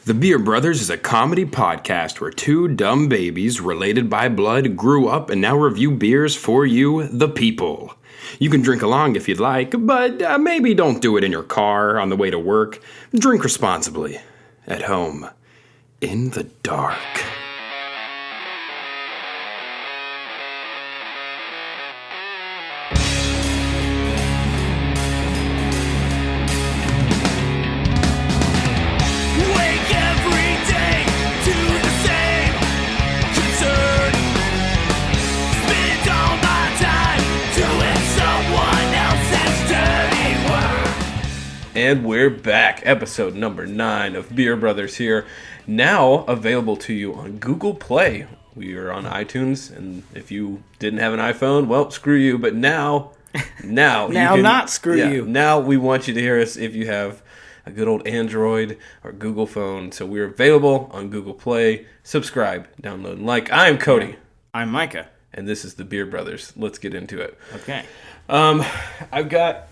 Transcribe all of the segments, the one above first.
The Beer Brothers is a comedy podcast where two dumb babies related by blood grew up and now review beers for you, the people. You can drink along if you'd like, but maybe don't do it in your car on the way to work. Drink responsibly. At home. In the dark. And we're back, episode number 9 of Beer Brothers here, now available to you on Google Play. We are on iTunes, and if you didn't have an iPhone, well, screw you, but now Now we want you to hear us if you have a good old Android or Google phone. So we're available on Google Play. Subscribe, download, and like. I'm Cody. I'm Micah. And this is the Beer Brothers. Let's get into it. Okay. I've got...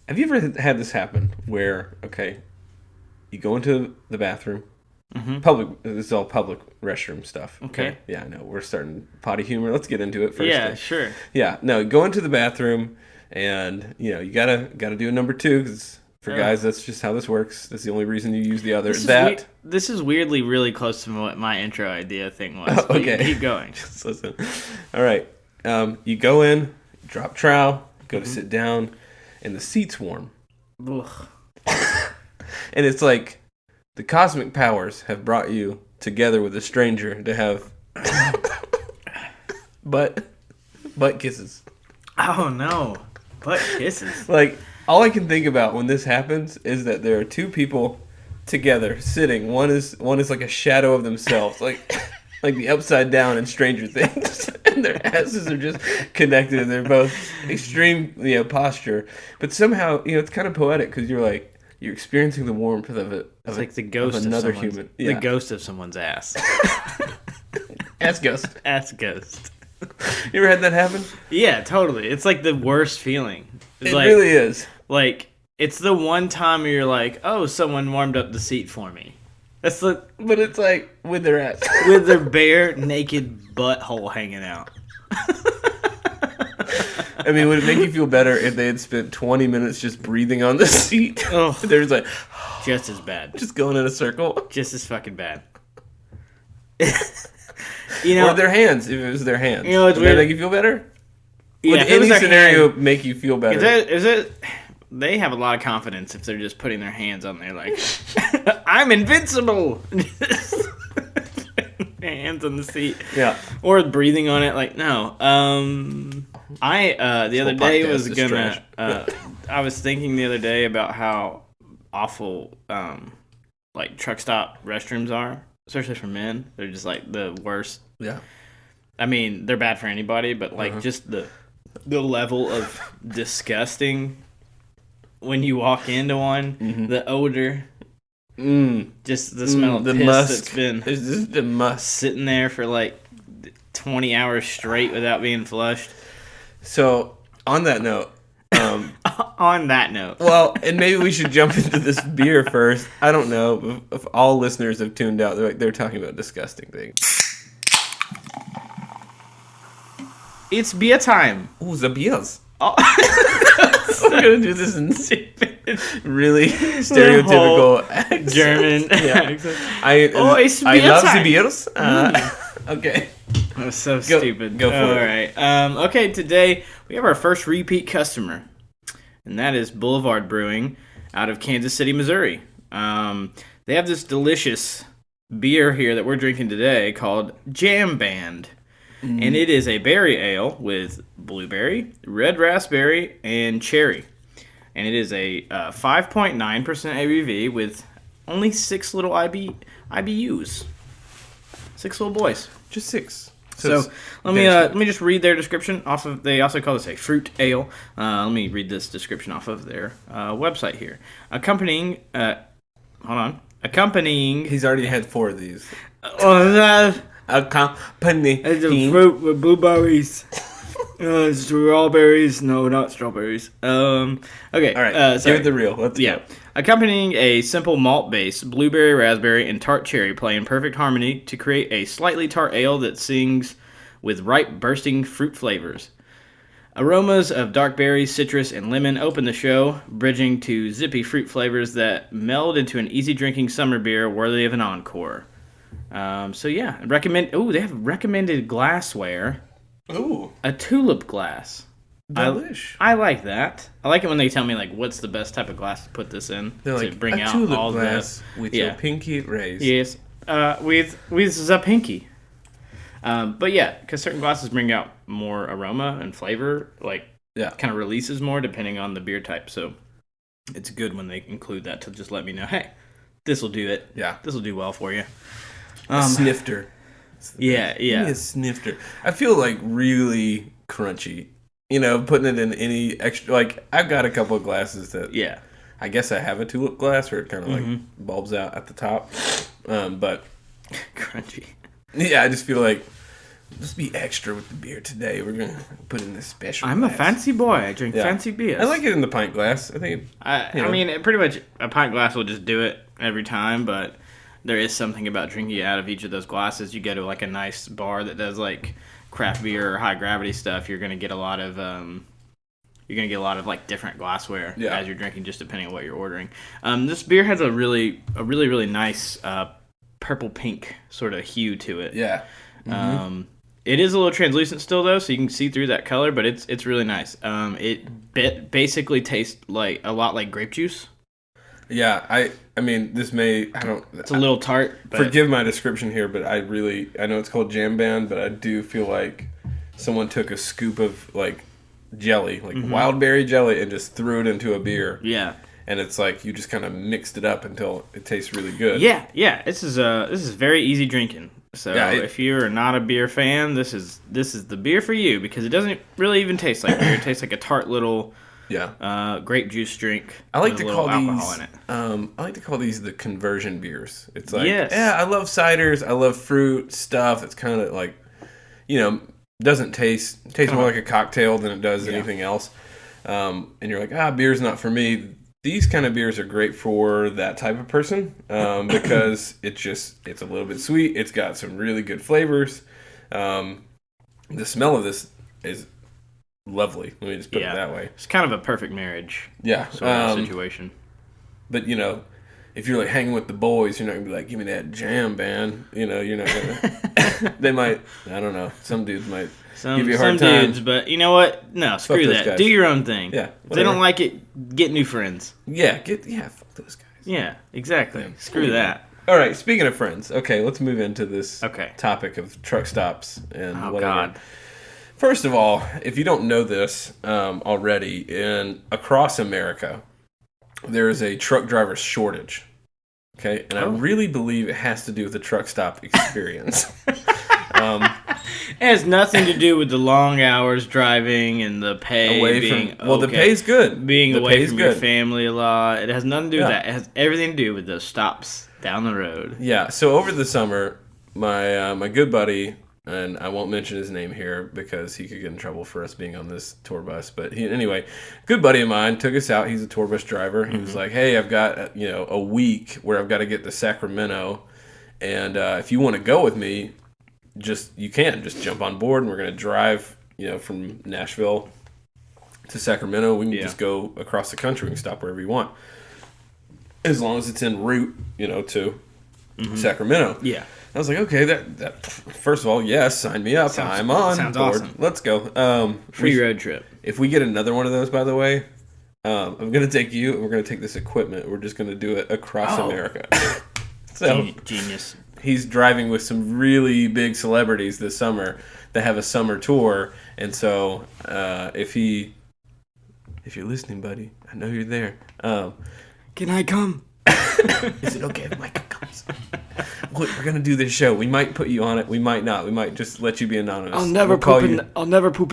Have you ever had this happen where, okay, you go into the bathroom, this is all public restroom stuff. Okay. Yeah, I know, we're starting potty humor. Let's get into it first. Yeah, sure. Yeah, no, go into the bathroom and, you know, you gotta do a number 2 because for guys, that's just how this works. That's the only reason you use the other. This is weirdly really close to what my intro idea thing was. Oh, okay. Keep going. Just listen. All right. You go in, drop trowel, go to sit down, and the seat's warm. Ugh. And it's like the cosmic powers have brought you together with a stranger to have butt kisses. Oh no, butt kisses. Like, all I can think about when this happens is that there are two people together sitting. One is like a shadow of themselves, like the Upside Down in Stranger Things. And their asses are just connected, and they're both extreme, posture. But somehow, it's kind of poetic because you're experiencing the warmth of it. It's like the ghost of another human. Yeah. The ghost of someone's ass. Ass ghost. Ass ghost. You ever had that happen? Yeah, totally. It's like the worst feeling. It really is. Like, it's the one time where you're like, oh, someone warmed up the seat for me. But it's like with their ass. With their bare, naked butthole hanging out. I mean, would it make you feel better if they had spent 20 minutes just breathing on the seat? Oh, they're just like... just as bad. Just going in a circle? Just as fucking bad. Or their hands, if it was their hands. It's would weird. that make you feel better? Yeah, would any scenario make you feel better? Is it? They have a lot of confidence if they're just putting their hands on there like, I'm invincible! Hands on the seat. Yeah. Or breathing on it like, no. I other day was gonna... I was thinking the other day about how awful, truck stop restrooms are. Especially for men. They're just, the worst. Yeah. I mean, they're bad for anybody, but, just the level of disgusting... When you walk into one, the odor, just the smell of the piss musk. that's been It's just the musk sitting there for 20 hours straight without being flushed. So, on that note, well, and maybe we should jump into this beer first. I don't know if all listeners have tuned out. They're talking about disgusting things. It's beer time. Ooh, the beers. Oh. We're gonna do this in really stereotypical German. Yeah. It's I beer love time. the beers. Okay. That was so stupid. Go for it. All right. Okay, today we have our first repeat customer, and that is Boulevard Brewing out of Kansas City, Missouri. They have this delicious beer here that we're drinking today called Jam Band. And it is a berry ale with blueberry, red raspberry, and cherry. And it is a 5.9% ABV with only 6 little IBUs. 6 little boys. Just 6. So let me just read their description off of. They also call this a fruit ale. Let me read this description off of their website here. Accompanying. He's already had 4 of these. Accompanying Accompanying fruit with blueberries. Strawberries? No, not strawberries. Okay. All right, give it the real. Let's go. Accompanying a simple malt base, blueberry, raspberry, and tart cherry play in perfect harmony to create a slightly tart ale that sings with ripe, bursting fruit flavors. Aromas of dark berries, citrus, and lemon open the show, bridging to zippy fruit flavors that meld into an easy-drinking summer beer worthy of an encore. Recommend. Oh, they have recommended glassware. Ooh, a tulip glass. Delish. I like that. I like it when they tell me like what's the best type of glass to put this in. They're to like bring a out tulip all glass with your pinky raised. Yes, with the pinky. But yeah, because certain glasses bring out more aroma and flavor, kind of releases more depending on the beer type. So it's good when they include that to just let me know, hey, this will do it. Yeah, this will do well for you. Snifter. Yeah. Give me a snifter. I feel like really crunchy. Putting it in any extra. Like I've got a couple of glasses that. Yeah. I guess I have a tulip glass where it kind of like bulbs out at the top, but crunchy. Yeah, I just feel like let's be extra with the beer today. We're gonna put in this special. I'm glass. a fancy boy. I drink fancy beers. I like it in the pint glass. I think. I mean, pretty much a pint glass will just do it every time. But there is something about drinking out of each of those glasses. You go to like a nice bar that does like craft beer or high gravity stuff. You're gonna get a lot of like different glassware as you're drinking, just depending on what you're ordering. This beer has a really nice purple pink sort of hue to it. Yeah. It is a little translucent still though, so you can see through that color, but it's really nice. It basically tastes like a lot like grape juice. Yeah, I mean this it's a little tart. But forgive my description here, but I know it's called Jam Band, but I do feel like someone took a scoop of like jelly, like wild berry jelly, and just threw it into a beer. Yeah. And it's like you just kind of mixed it up until it tastes really good. Yeah. This is very easy drinking. So if you're not a beer fan, this is the beer for you because it doesn't really even taste like beer. It tastes like a tart little grape juice drink. I like to call alcohol in it. I like to call these the conversion beers. It's like I love ciders. I love fruit stuff. It's kind of like doesn't taste more like a cocktail than it does anything else. And you're like beer's not for me. These kind of beers are great for that type of person because it's a little bit sweet. It's got some really good flavors. The smell of this is lovely. Let me just put it that way. It's kind of a perfect marriage sort of situation. But, if you're like hanging with the boys, you're not going to be like, give me that Jam Band. You're not going to. They might, I don't know. Some dudes might give you a hard time. Some dudes, but you know what? No, screw that. Guys. Do your own thing. Yeah. If they don't like it, get new friends. Yeah, fuck those guys. Yeah, exactly. Yeah. Screw that. All right, speaking of friends, okay, let's move into this topic of truck stops and whatever. God. First of all, if you don't know this already, across America, there is a truck driver shortage. Okay, and I really believe it has to do with the truck stop experience. It has nothing to do with the long hours driving and the pay the pay's good. Being away from your family a lot. It has nothing to do with that. It has everything to do with those stops down the road. Yeah, so over the summer, my good buddy, and I won't mention his name here because he could get in trouble for us being on this tour bus. But anyway, good buddy of mine took us out. He's a tour bus driver. He was like, hey, I've got a week where I've got to get to Sacramento. And if you want to go with me, you can just jump on board. And we're going to drive, from Nashville to Sacramento. We can just go across the country. We can stop wherever you want. As long as it's en route, to Sacramento. Yeah. I was like, okay, that first of all, yes, sign me up. I'm on sounds board. Awesome. Let's go. Free road trip. If we get another one of those, by the way, I'm going to take you, and we're going to take this equipment. We're just going to do it across America. So genius. He's driving with some really big celebrities this summer that have a summer tour, and so if you're listening, buddy, I know you're there. Can I come? Is it okay if Mike comes? Look, we're gonna do this show. We might put you on it. We might not. We might just let you be anonymous. I'll never poop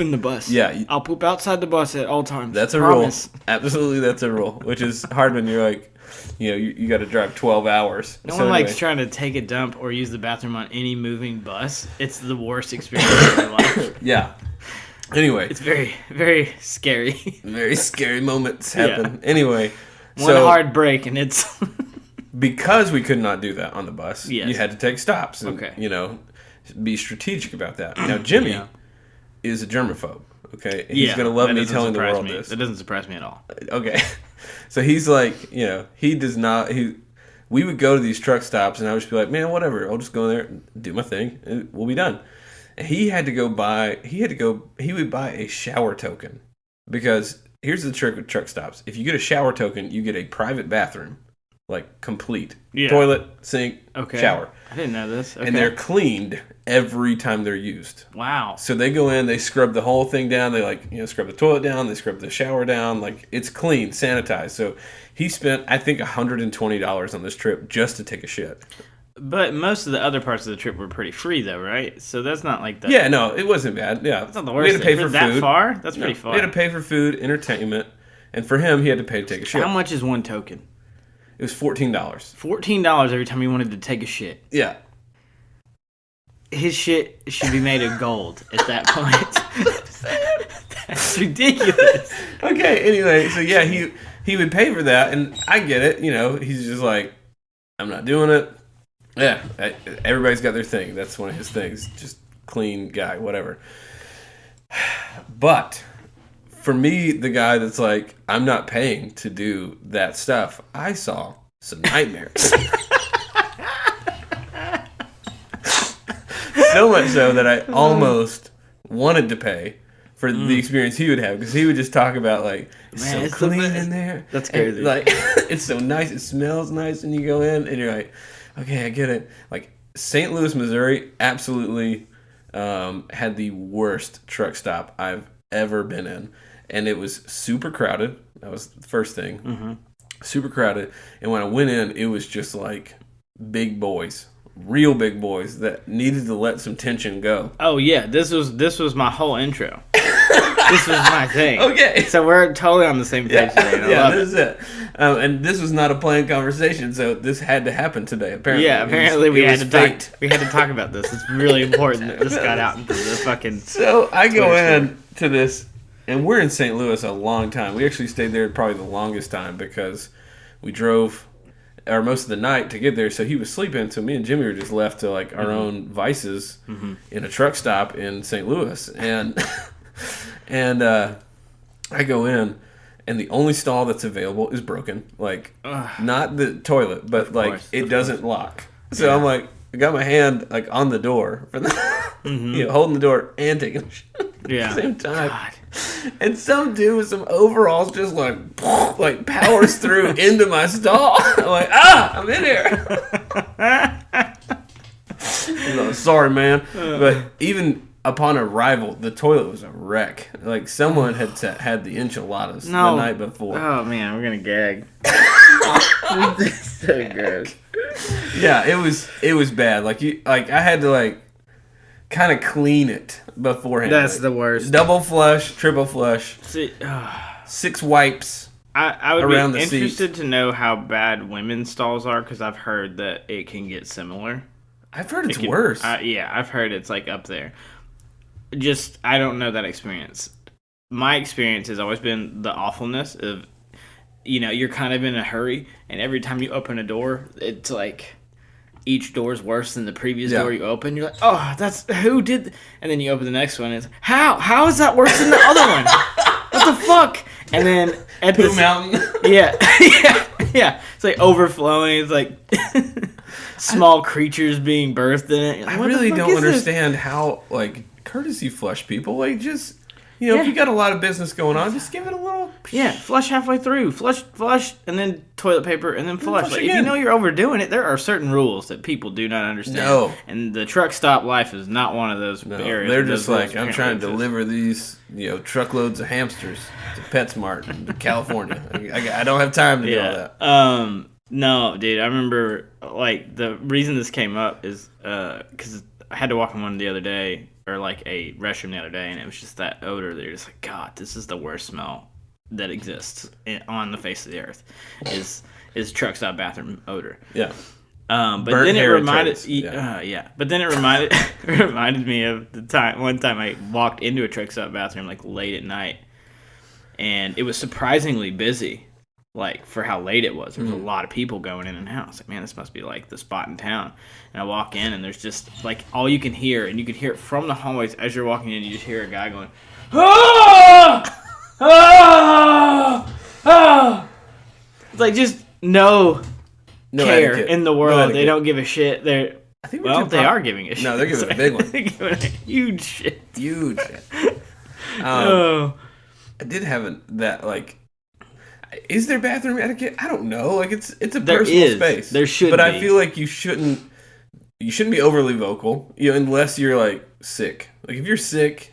in the bus. Yeah, I'll poop outside the bus at all times. That's a rule. Absolutely, that's a rule. Which is hard when you're like, you got to drive 12 hours. No one likes trying to take a dump or use the bathroom on any moving bus. It's the worst experience of your life. Yeah. Anyway. It's very, very scary. Very scary moments happen. Yeah. Anyway. One hard break and it's... Because we could not do that on the bus, yes. you had to take stops and, be strategic about that. Now, Jimmy is a germaphobe, okay? And he's going to love me telling the world this. That doesn't surprise me at all. Okay. So he's like, he does not... We would go to these truck stops, and I would just be like, man, whatever. I'll just go there and do my thing, and we'll be done. And he would buy a shower token. Because here's the trick with truck stops. If you get a shower token, you get a private bathroom. Like, complete. Yeah. Toilet, sink, shower. I didn't know this. Okay. And they're cleaned every time they're used. Wow. So they go in, they scrub the whole thing down. They, scrub the toilet down. They scrub the shower down. Like, it's clean, sanitized. So he spent, I think, $120 on this trip just to take a shit. But most of the other parts of the trip were pretty free, though, right? So that's not like that. Yeah, no, it wasn't bad. Yeah. That's not the worst. We had to pay for food. That far? That's pretty far. We had to pay for food, entertainment. And for him, he had to pay to take a shit. How much is one token? It was $14. $14 every time he wanted to take a shit. Yeah. His shit should be made of gold at that point. That's ridiculous. Okay, anyway, so yeah, he would pay for that, and I get it. He's just like, I'm not doing it. Yeah, everybody's got their thing. That's one of his things. Just clean guy, whatever. But... for me, the guy that's like, I'm not paying to do that stuff, I saw some nightmares. So much so that I almost wanted to pay for the experience he would have. Because he would just talk about, like, it's so clean in there. That's crazy. And, like, it's so nice. It smells nice. And you go in and you're like, okay, I get it. Like, St. Louis, Missouri absolutely had the worst truck stop I've ever been in. And it was super crowded. That was the first thing. Mm-hmm. Super crowded. And when I went in, it was just like big boys. Real big boys that needed to let some tension go. Oh, yeah. This was my whole intro. This was my thing. Okay. So we're totally on the same page today. Yeah, this is it. And this was not a planned conversation, so this had to happen today, apparently. Yeah, apparently we had to talk about this. It's really important that this got out into the fucking... So I go in to this... And we're in St. Louis a long time. We actually stayed there probably the longest time because we drove most of the night to get there. So he was sleeping. So me and Jimmy were just left to like our own vices in a truck stop in St. Louis. And I go in, and the only stall that's available is broken. Like, not the toilet, but like it doesn't lock. So I'm like, I got my hand like on the door for the, holding the door and taking a shit at the same time. God. And some dude with some overalls just like powers through into my stall. I'm like, I'm in here. Sorry, man. But even upon arrival, the toilet was a wreck. Like someone had had the enchiladas the night before. Oh man, we're gonna gag. So gross. Yeah, it was bad. Like I had to kind of clean it beforehand. That's the worst. Double flush, triple flush. 6 wipes. I would be interested to know how bad women's stalls are because I've heard that it can get similar. I've heard it's worse. Yeah, I've heard it's like up there. Just I don't know that experience. My experience has always been the awfulness of, you're kind of in a hurry, and every time you open a door, it's like each door is worse than the previous door you open. You're like, oh, that's who did, and then you open the next one, and it's how is that worse than the other one? What the fuck? And then at Pooh Mountain. Yeah. It's like overflowing. It's like small creatures being birthed in it. Like, I really don't understand how courtesy flush people just. If you got a lot of business going on, just give it a little... Yeah, flush halfway through. Flush, and then toilet paper, and then flush. If you know you're overdoing it, there are certain rules that people do not understand. No. And the truck stop life is not one of those areas. They're just like, I'm trying to deliver these, truckloads of hamsters to PetSmart in California. I don't have time to do all that. No, dude, I remember, the reason this came up is because I had to walk in one the other day, or a restroom the other day, and it was just that odor that you're just like, God, this is the worst smell that exists on the face of the earth, is truck stop bathroom odor. Yeah. But Burnt then it hair reminded, turds. yeah. But then it reminded me of one time I walked into a truck stop bathroom like late at night, and it was surprisingly busy, like for how late it was. There was a lot of people going in and out. I was like, man, this must be like the spot in town. And I walk in, and there's just like all you can hear, and you can hear it from the hallways as you're walking in. You just hear a guy going, ah, ah, ah. It's like just no care etiquette. in the No world. etiquette. They don't give a shit. I think They are giving a shit. No, they're giving a big one. They're giving a huge shit. Huge. Oh. I did have that like. Is there bathroom etiquette? I don't know. Like it's a There personal is. space. There should but be. I feel like you shouldn't be overly vocal, unless you're like sick. Like if you're sick,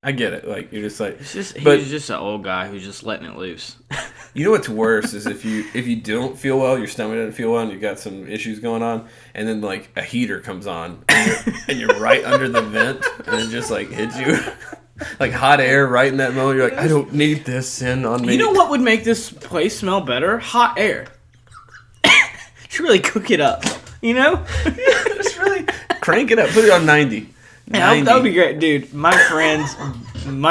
I get it. Like you're just like. He's just an old guy who's just letting it loose. You know what's worse is if you don't feel well, your stomach doesn't feel well, and you've got some issues going on, and then like a heater comes on, and you're right under the vent, and it just like hits you. Like hot air right in that moment. You're like, I don't need this in on me. You know what would make this place smell better? Hot air. Just really cook it up. You know? Just really crank it up. Put it on 90. Yeah, that would be great, dude. My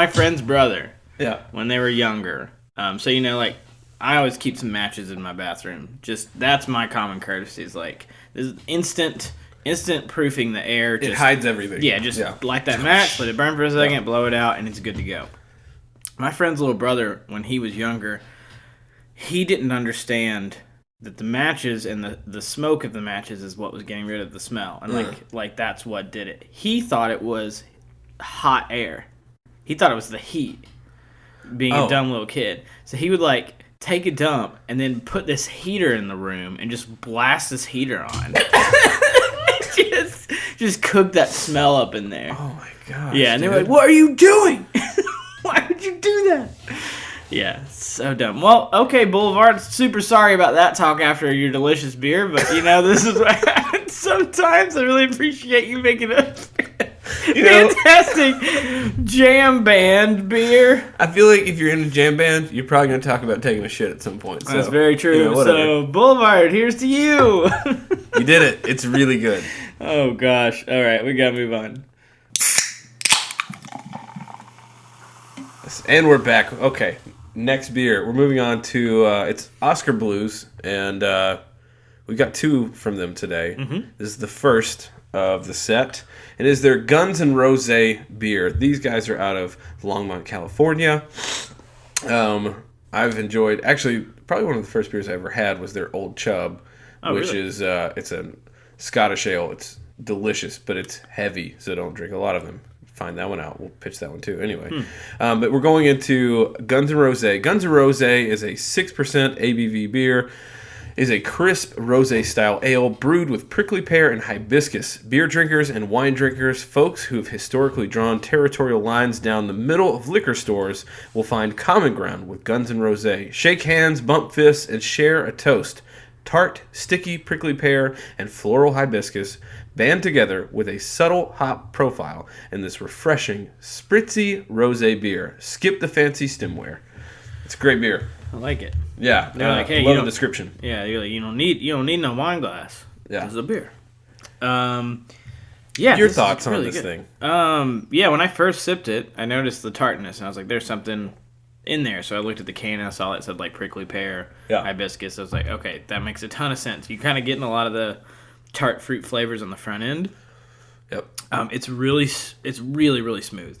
friend's brother. Yeah. When they were younger. So like I always keep some matches in my bathroom. Just that's my common courtesy. Is like this is instant proofing the air. It hides everything. Yeah, just light that match, let it burn for a second, blow it out, and it's good to go. My friend's little brother, when he was younger, he didn't understand that the matches and the smoke of the matches is what was getting rid of the smell. And like that's what did it. He thought it was hot air. He thought it was the heat, being a dumb little kid. So he would like take a dump and then put this heater in the room and just blast this heater on. Just cook that smell up in there. Oh my gosh. Yeah, and they were like, "What are you doing? Why would you do that?" Yeah, so dumb. Well, okay, Boulevard, super sorry about that talk after your delicious beer, but this is what happens sometimes. I really appreciate you making a fantastic jam band beer. I feel like if you're in a jam band, you're probably going to talk about taking a shit at some point. So, that's very true. So, Boulevard, here's to you. You did it. It's really good. Oh, gosh. All right, we got to move on. And we're back. Okay, next beer. We're moving on to, it's Oskar Blues, and we got two from them today. This is the first of the set. It is their Guns N' Rosé beer. These guys are out of Longmont, California. I've enjoyed, actually, probably one of the first beers I ever had was their Old Chub, which is, it's a Scottish ale. It's delicious, but it's heavy, so don't drink a lot of them. Find that one out. We'll pitch that one too. Anyway, but we're going into Guns N' Rosé. Guns N' Rosé is a 6% ABV beer. Is a crisp rosé-style ale brewed with prickly pear and hibiscus. Beer drinkers and wine drinkers, folks who have historically drawn territorial lines down the middle of liquor stores, will find common ground with Guns N' Rosé. Shake hands, bump fists, and share a toast. Tart, sticky prickly pear, and floral hibiscus band together with a subtle hop profile in this refreshing, spritzy rosé beer. Skip the fancy stemware. It's a great beer. I like it. Yeah, They're like, hey, love the description. Yeah, you're like, you don't need no wine glass. Yeah, it's a beer. Yeah. Your thoughts on this thing? Yeah, when I first sipped it, I noticed the tartness, and I was like, "There's something in there." So I looked at the can, and I saw it said like prickly pear, hibiscus. I was like, "Okay, that makes a ton of sense." You're kind of getting a lot of the tart fruit flavors on the front end. Yep. It's really smooth.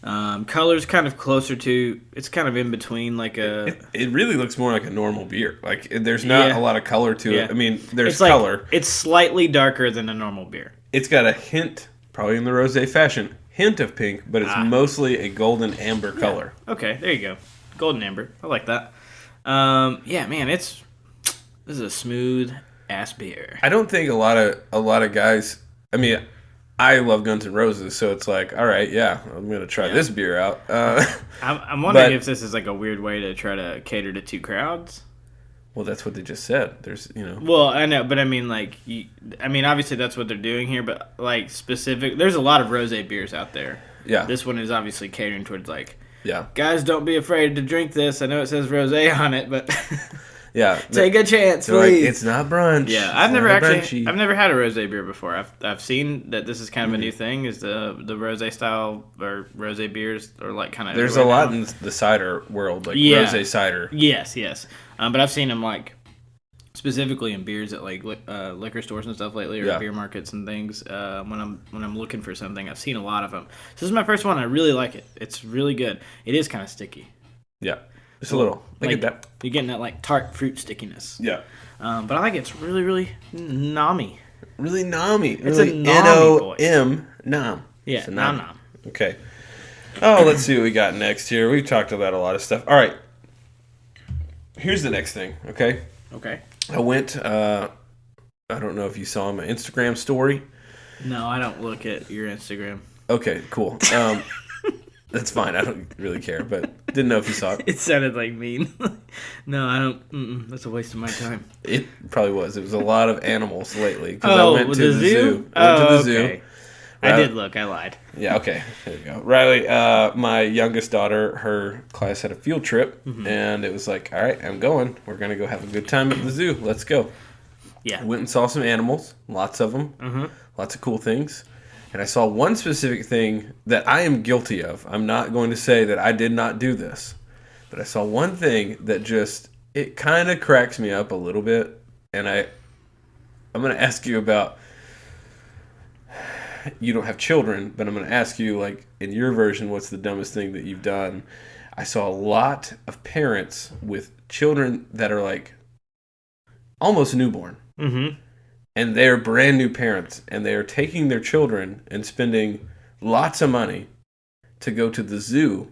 Color's kind of closer to, it's kind of in between like a... It really looks more like a normal beer. Like, there's not a lot of color to it. I mean, there's it's color. It's slightly darker than a normal beer. It's got a hint, probably in the rosé fashion, hint of pink, but it's mostly a golden amber color. Okay, there you go. Golden amber. I like that. Yeah, man, this is a smooth ass beer. I don't think a lot of guys, I mean, I love Guns N' Roses, so it's like, all right, I'm going to try this beer out. I'm wondering if this is like a weird way to try to cater to two crowds. Well, that's what they just said. There's, Well, I know, but I mean, like, obviously that's what they're doing here, but like there's a lot of rosé beers out there. Yeah. This one is obviously catering towards like, yeah, guys, don't be afraid to drink this. I know it says rosé on it, but Yeah. Take a chance, They're like, please. it's not brunch. Yeah, It's I've never not actually, brunchy. I've never had a rosé beer before. I've seen that this is kind of a new thing. Is the rosé style or rosé beers are like kind of. There's a lot in the cider world, like rosé cider. Yes. But I've seen them like specifically in beers at like liquor stores and stuff lately, or beer markets and things. When I'm looking for something, I've seen a lot of them. So this is my first one. I really like it. It's really good. It is kind of sticky. Yeah, just a little. Like you're getting that like tart fruit stickiness. Yeah. But I like it. It's really, really nommy. Really nommy. It's really a nommy voice. N-O-M, nom. Yeah, It's a nom. Okay. Oh, let's see what we got next here. We've talked about a lot of stuff. All right. Here's the next thing, okay? Okay. I went, I don't know if you saw my Instagram story. No, I don't look at your Instagram. Okay, cool. That's fine. I don't really care, but didn't know if you saw it. It sounded like mean. No, I don't. That's a waste of my time. It probably was. It was a lot of animals lately. Because Oh, I went to the the zoo? zoo. Oh, Went to the zoo. okay. I did look. I lied. Yeah, okay. There you go. Riley, my youngest daughter, her class had a field trip, and it was like, all right, I'm going. We're going to go have a good time at the zoo. Let's go. Yeah. Went and saw some animals, lots of them, lots of cool things. And I saw one specific thing that I am guilty of. I'm not going to say that I did not do this, but I saw one thing that just, it kind of cracks me up a little bit. And I'm going to ask you about, you don't have children, but I'm going to ask you, like, in your version, what's the dumbest thing that you've done? I saw a lot of parents with children that are, like, almost newborn. Mm-hmm. And they're brand new parents, and they are taking their children and spending lots of money to go to the zoo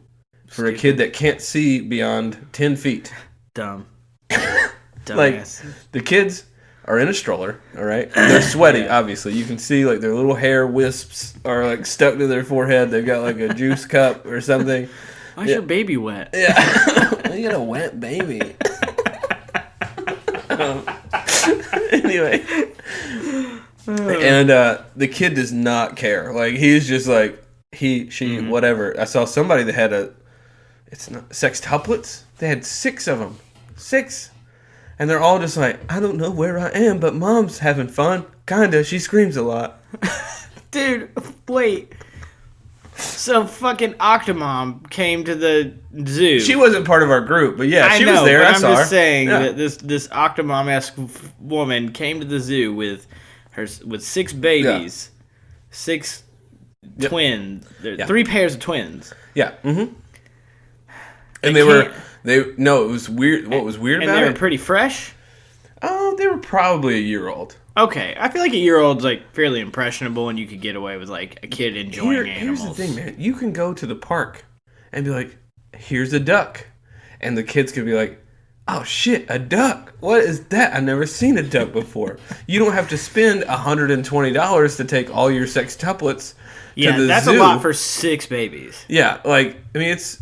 for a kid that can't see beyond 10 feet. Dumb. Like, Dumbass. the kids are in a stroller, all right? They're sweaty, obviously. You can see, like, their little hair wisps are, like, stuck to their forehead. They've got, like, a juice cup or something. Why's your baby wet? Yeah. You got a wet baby. Anyway. And the kid does not care. Like, he's just like, she, whatever. I saw somebody that had it's not sextuplets. They had 6 of them. 6. And they're all just like, I don't know where I am, but mom's having fun. Kinda. She screams a lot. Dude, wait. So fucking Octomom came to the zoo. She wasn't part of our group, but yeah, she was there. But I I'm saw her. just saying Yeah. that this Octomom-esque woman came to the zoo with 6 babies, 6 twins, 3 pairs of twins. Yeah. Mm-hmm. And It was weird. What was weird and about they were it? pretty fresh. Oh, they were probably a year old. Okay, I feel like a year-old's like fairly impressionable, and you could get away with like a kid enjoying animals. Here's the thing, man. You can go to the park and be like, "Here's a duck," and the kids could be like, "Oh shit, a duck! What is that? I've never seen a duck before." You don't have to spend $120 to take all your sextuplets to the that's zoo. a lot for 6 babies. Yeah, like, I mean, it's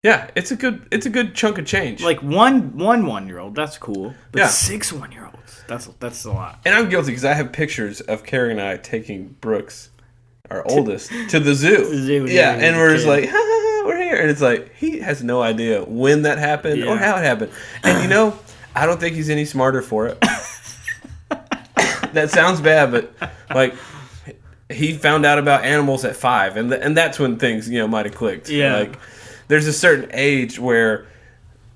a good chunk of change. Like one 1-year-old, that's cool, but Yeah. 6 1-year-olds, that's a lot. And I'm guilty because I have pictures of Carrie and I taking Brooks, our oldest, to the zoo. The zoo when Yeah, you were and a we're just kid. like, ha, ha, ha, we're here. And it's like, he has no idea when that happened or how it happened. And, I don't think he's any smarter for it. That sounds bad, but, like, he found out about animals at 5. And that's when things, might have clicked. Yeah. Like, there's a certain age where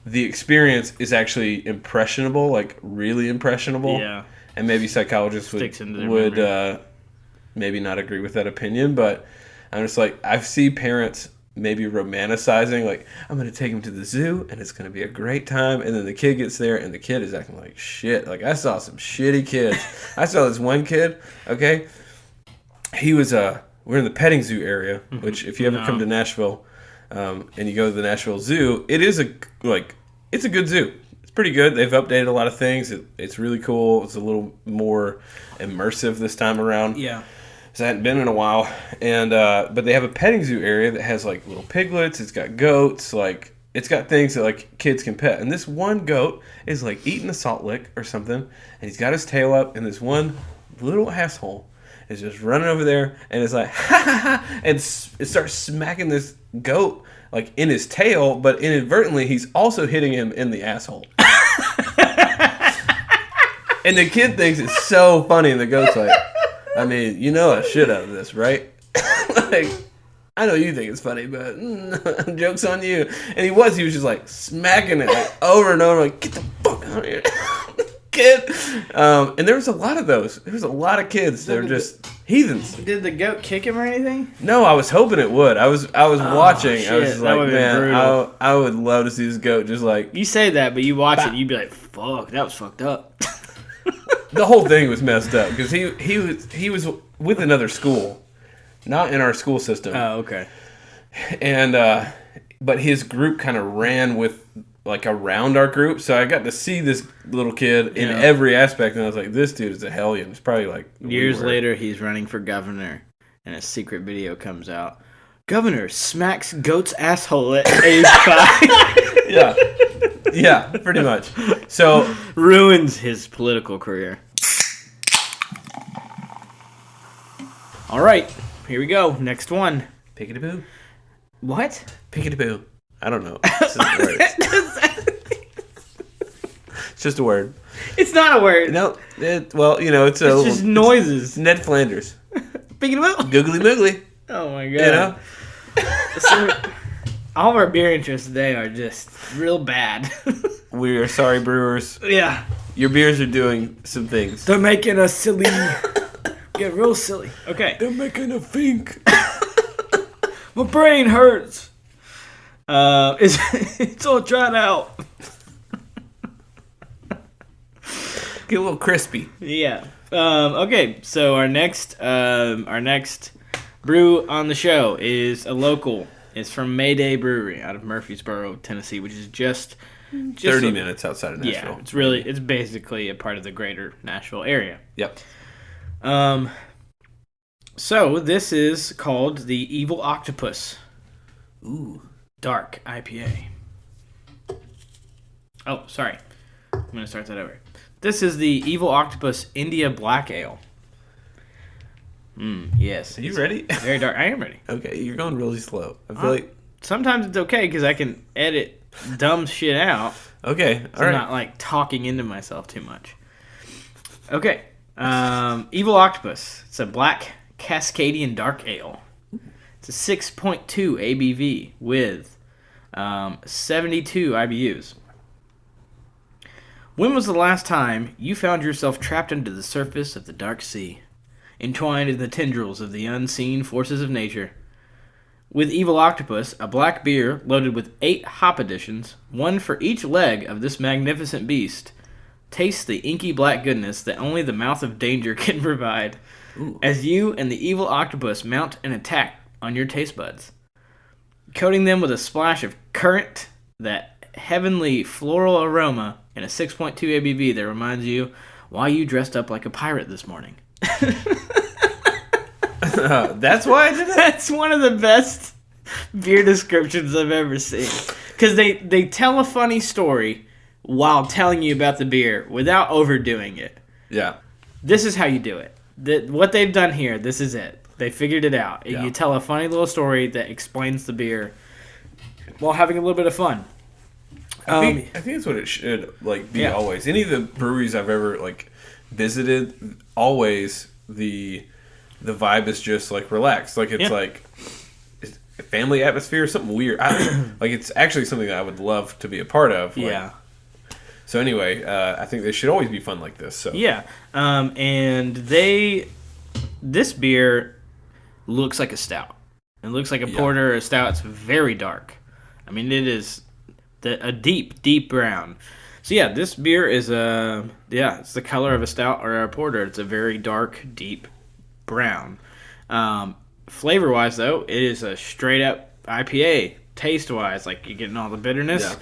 the experience is actually impressionable, like really impressionable. Yeah. And maybe psychologists Sticks into their would maybe not agree with that opinion, but I'm just like, I see parents maybe romanticizing, like, I'm going to take him to the zoo and it's going to be a great time. And then the kid gets there and the kid is acting like shit. Like, I saw some shitty kids. I saw this one kid, okay? He was, we're in the petting zoo area, which if you ever come to Nashville, and you go to the Nashville Zoo, it's a good zoo. It's pretty good. They've updated a lot of things. It's really cool. It's a little more immersive this time around. Yeah. So I hadn't been in a while, and but they have a petting zoo area that has like little piglets. It's got goats. Like, it's got things that like kids can pet. And this one goat is like eating a salt lick or something, and he's got his tail up, and this one little asshole is just running over there, and it's like ha ha ha, and it starts smacking this goat like in his tail, but inadvertently he's also hitting him in the asshole. And the kid thinks it's so funny, and the goat's like, I mean, you know a shit out of this, right? Like, I know you think it's funny, but joke's on you. And he was just like smacking it like over and over, like, get the fuck out of here, kid. And there was a lot of those. There was a lot of kids that were just heathens. Did the goat kick him or anything? No, I was hoping it would. I was watching. Shit, I was just that like, would've been man, brutal. I would love to see this goat just like. You say that, but you watch it, and you'd be like, fuck, that was fucked up. The whole thing was messed up because he was with another school, not in our school system. Oh, okay. And but his group kind of ran with like around our group, so I got to see this little kid in every aspect, and I was like, this dude is a hellion. It's probably like years later, he's running for governor, and a secret video comes out. Governor smacks goat's asshole at age 5. Yeah, pretty much. So ruins his political career. All right, here we go. Next one. Pickety-boo. What? Pickety-boo. I don't know. It's just a word. It's just a word. It's not a word. No, well, it's just noises. Ned Flanders. Pickety-boo. Googly moogly. Oh my god. You know? So, all of our beer intros today are just real bad. We are sorry, brewers. Yeah. Your beers are doing some things. They're making us silly. Get real silly. Okay. They're making a think. My brain hurts. It's all dried out. Get a little crispy. Yeah. Okay. So our next brew on the show is a local. It's from Mayday Brewery out of Murfreesboro, Tennessee, which is just 30 minutes outside of Nashville. Yeah, it's basically a part of the greater Nashville area. Yep. So this is called the Evil Octopus. Ooh. Dark IPA. Oh, sorry. I'm going to start that over. This is the Evil Octopus India Black Ale. Yes. Are you ready? Very dark. I am ready. Okay, you're going really slow. I feel like... Sometimes it's okay because I can edit dumb shit out. Okay, So I'm not like talking into myself too much. Okay. Evil Octopus. It's a black Cascadian dark ale. It's a 6.2 ABV with 72 IBUs. When was the last time you found yourself trapped under the surface of the dark sea, entwined in the tendrils of the unseen forces of nature? With Evil Octopus, a black beer loaded with 8 hop additions, one for each leg of this magnificent beast, taste the inky black goodness that only the mouth of danger can provide. Ooh. As you and the Evil Octopus mount an attack on your taste buds, coating them with a splash of current, that heavenly floral aroma, and a 6.2 ABV that reminds you why you dressed up like a pirate this morning. That's why I did that? That's one of the best beer descriptions I've ever seen. Because they tell a funny story while telling you about the beer without overdoing it. Yeah. This is how you do it. What they've done here, this is it. They figured it out. Yeah. You tell a funny little story that explains the beer while having a little bit of fun. I think that's what it should be always. Any of the breweries I've ever visited, always the vibe is just relaxed. It's like a family atmosphere, something weird. It's actually something that I would love to be a part of. Yeah. So anyway, I think they should always be fun like this. So yeah, and this beer looks like a stout. It looks like a porter or a stout. It's very dark. I mean, it is a deep, deep brown. So yeah, this beer is it's the color of a stout or a porter. It's a very dark, deep brown. Flavor wise though, it is a straight up IPA. Taste wise, you're getting all the bitterness. Yeah.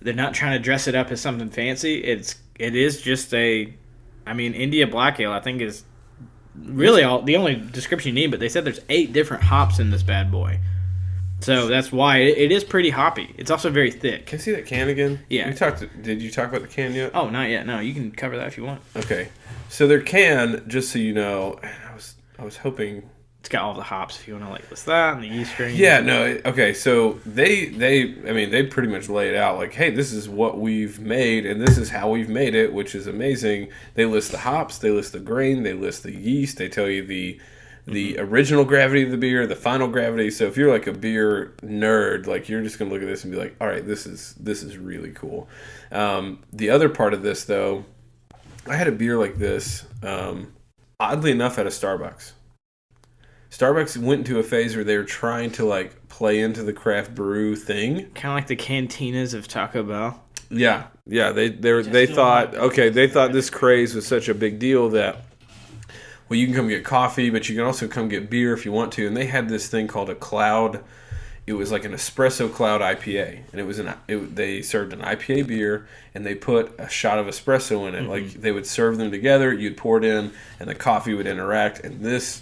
They're not trying to dress it up as something fancy. It is just India Black Ale, I think, is really the only description you need, but they said there's 8 different hops in this bad boy. So that's why it is pretty hoppy. It's also very thick. Can I see that can again? Yeah. Did you talk about the can yet? Oh, not yet. No, you can cover that if you want. Okay. So their can, just so you know, I was hoping It's got all the hops if you want to like list that and the yeast strain. Yeah, no, okay. So they pretty much lay it out like, hey, this is what we've made, and this is how we've made it, which is amazing. They list the hops, they list the grain, they list the yeast, they tell you the original gravity of the beer, the final gravity. So if you're like a beer nerd, like you're just gonna look at this and be like, all right, this is really cool. The other part of this though, I had a beer like this, oddly enough, at a Starbucks. Starbucks went into a phase where they were trying to like play into the craft brew thing, kind of like the cantinas of Taco Bell. Yeah. They thought this craze was such a big deal that, well, you can come get coffee, but you can also come get beer if you want to. And they had this thing called a cloud. It was like an espresso cloud IPA, and they served an IPA beer, and they put a shot of espresso in it. Like they would serve them together, you'd pour it in, and the coffee would interact. And this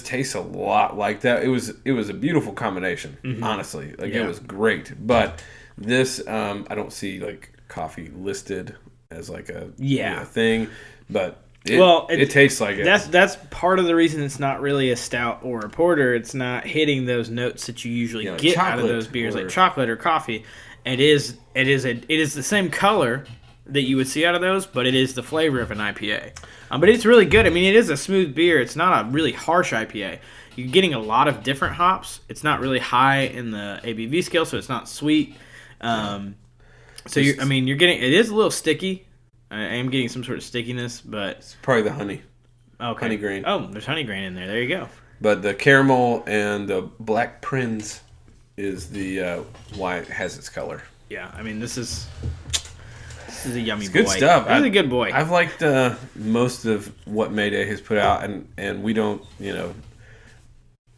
tastes a lot like that. It was a beautiful combination, honestly. Like it was great. But this, I don't see like coffee listed as like a thing, but it tastes like it. That's part of the reason it's not really a stout or a porter. It's not hitting those notes that you usually get out of those beers, like chocolate or coffee. It is the same color that you would see out of those, but it is the flavor of an IPA. But it's really good. I mean, it is a smooth beer. It's not a really harsh IPA. You're getting a lot of different hops. It's not really high in the ABV scale, so it's not sweet. You're getting, it is a little sticky. I am getting some sort of stickiness, but it's probably the honey. Okay. Honey grain. Oh, there's honey grain in there. There you go. But the caramel and the black prince is the why it has its color. Yeah, I mean, this is a yummy it's boy. Good stuff. This is a good boy. I've liked most of what Mayday has put out, and we don't,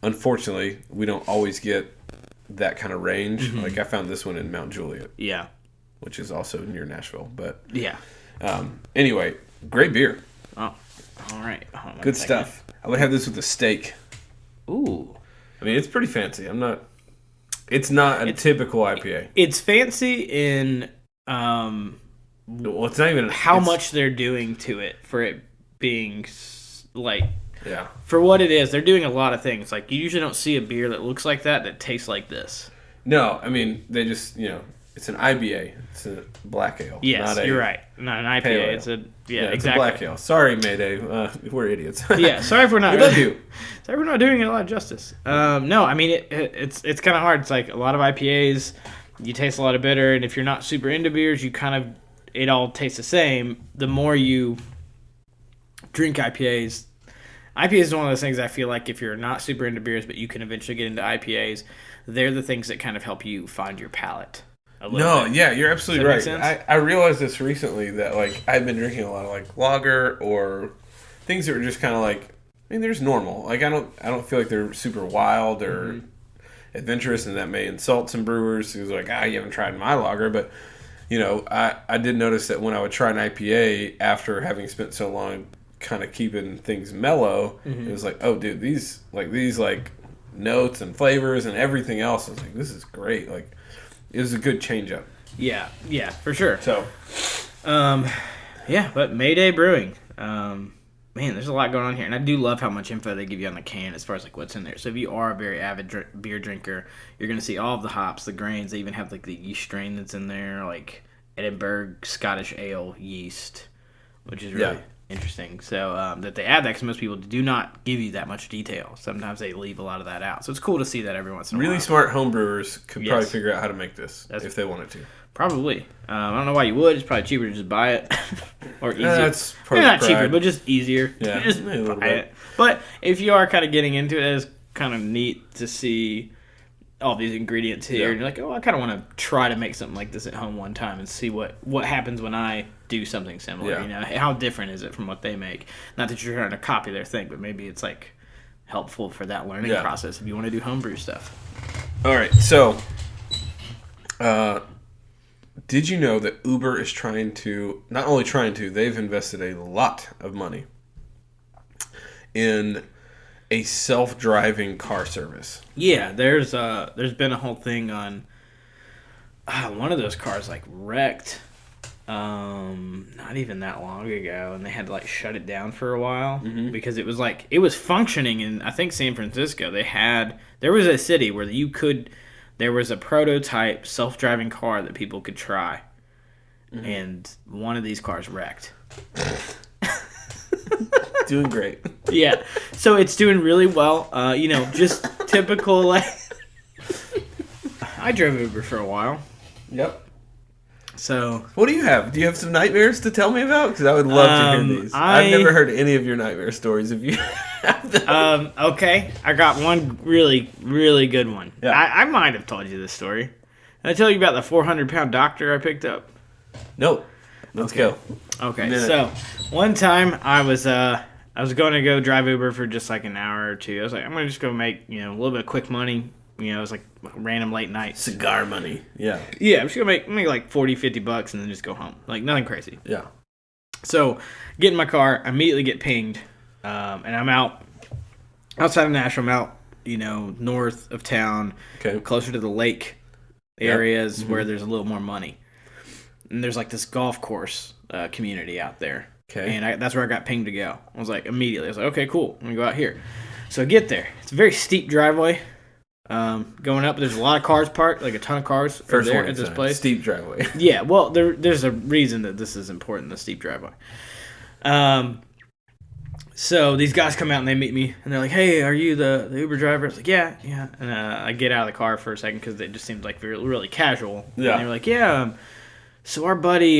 unfortunately, we don't always get that kind of range. Like I found this one in Mount Juliet. Yeah. Which is also near Nashville. But yeah. Anyway, great beer. Oh, all right. Good stuff. I would have this with a steak. Ooh. I mean, it's pretty fancy. It's not a typical IPA. It's fancy in well, it's not even how much they're doing to it for it being like for what it is. They're doing a lot of things. Like you usually don't see a beer that looks like that tastes like this. No, I mean they just it's an IBA. It's a black ale. Yes, you're right. Not an IPA. It's exactly. It's a black ale. Sorry, Mayday. We're idiots. Yeah, sorry if we're not. We love you. Sorry we're not doing it a lot of justice. No, I mean it's kind of hard. It's like a lot of IPAs. You taste a lot of bitter, and if you're not super into beers, you kind of it all tastes the same. The more you drink IPAs is one of those things I feel like if you're not super into beers, but you can eventually get into IPAs, they're the things that kind of help you find your palate. No, yeah, you're absolutely right. I realized this recently that like I've been drinking a lot of like lager or things that were just kind of like, I mean, there's normal. Like I don't feel like they're super wild or adventurous, and that may insult some brewers who's like, you haven't tried my lager, but I did notice that when I would try an IPA after having spent so long kind of keeping things mellow, it was like, oh, dude, these notes and flavors and everything else. I was like, this is great. Like, it was a good change up. Yeah, for sure. So, but Mayday Brewing. Man, there's a lot going on here, and I do love how much info they give you on the can as far as like what's in there. So if you are a very avid beer drinker, you're gonna see all of the hops, the grains. They even have like the yeast strain that's in there, like Edinburgh Scottish Ale yeast, which is really interesting. So that they add that because most people do not give you that much detail. Sometimes they leave a lot of that out. So it's cool to see that every once in a while. Really smart homebrewers could probably figure out how to make this if they wanted to. Probably. I don't know why you would. It's probably cheaper to just buy it. Or easier. That's probably not cheaper, but just easier. Yeah, just buy it. But if you are kind of getting into it, it's kind of neat to see all these ingredients here. Yeah. And you're like, I kind of want to try to make something like this at home one time and see what happens when I do something similar. Yeah. How different is it from what they make? Not that you're trying to copy their thing, but maybe it's like helpful for that learning process if you want to do homebrew stuff. All right, so did you know that Uber is they've invested a lot of money in a self-driving car service? Yeah, there's been a whole thing on one of those cars like wrecked not even that long ago, and they had to like shut it down for a while because it was functioning in, I think, San Francisco. There was a city where there was a prototype self-driving car that people could try, and one of these cars wrecked. Doing great. Yeah, so it's doing really well. Just typical like. I drove Uber for a while. Yep. So what do you have? Do you have some nightmares to tell me about? Because I would love to hear these. I've never heard any of your nightmare stories. If you have them. Okay, I got one really, really good one. Yeah. I might have told you this story. Did I tell you about the 400-pound doctor I picked up? Nope. Let's go. Okay, so one time I was going to go drive Uber for just like an hour or two. I was like, I'm going to just go make a little bit of quick money. It was like random late night. Cigar money. Yeah. Yeah, I'm just going to make like $40-$50 and then just go home. Like nothing crazy. Yeah. So get in my car, immediately get pinged, and I'm outside of Nashville. I'm out, north of town, closer to the lake areas where there's a little more money. And there's like this golf course community out there. Okay. And that's where I got pinged to go. I was like, immediately. I was like, okay, cool. I'm going to go out here. So I get there. It's a very steep driveway. Going up, there's a lot of cars parked, like a ton of cars are there at this place. Steep driveway. Yeah, well, there's a reason that this is important, the steep driveway. So these guys come out and they meet me, and they're like, hey, are you the Uber driver? I was like, yeah. And I get out of the car for a second because it just seemed like really casual. Yeah. And they were like, yeah, so our buddy,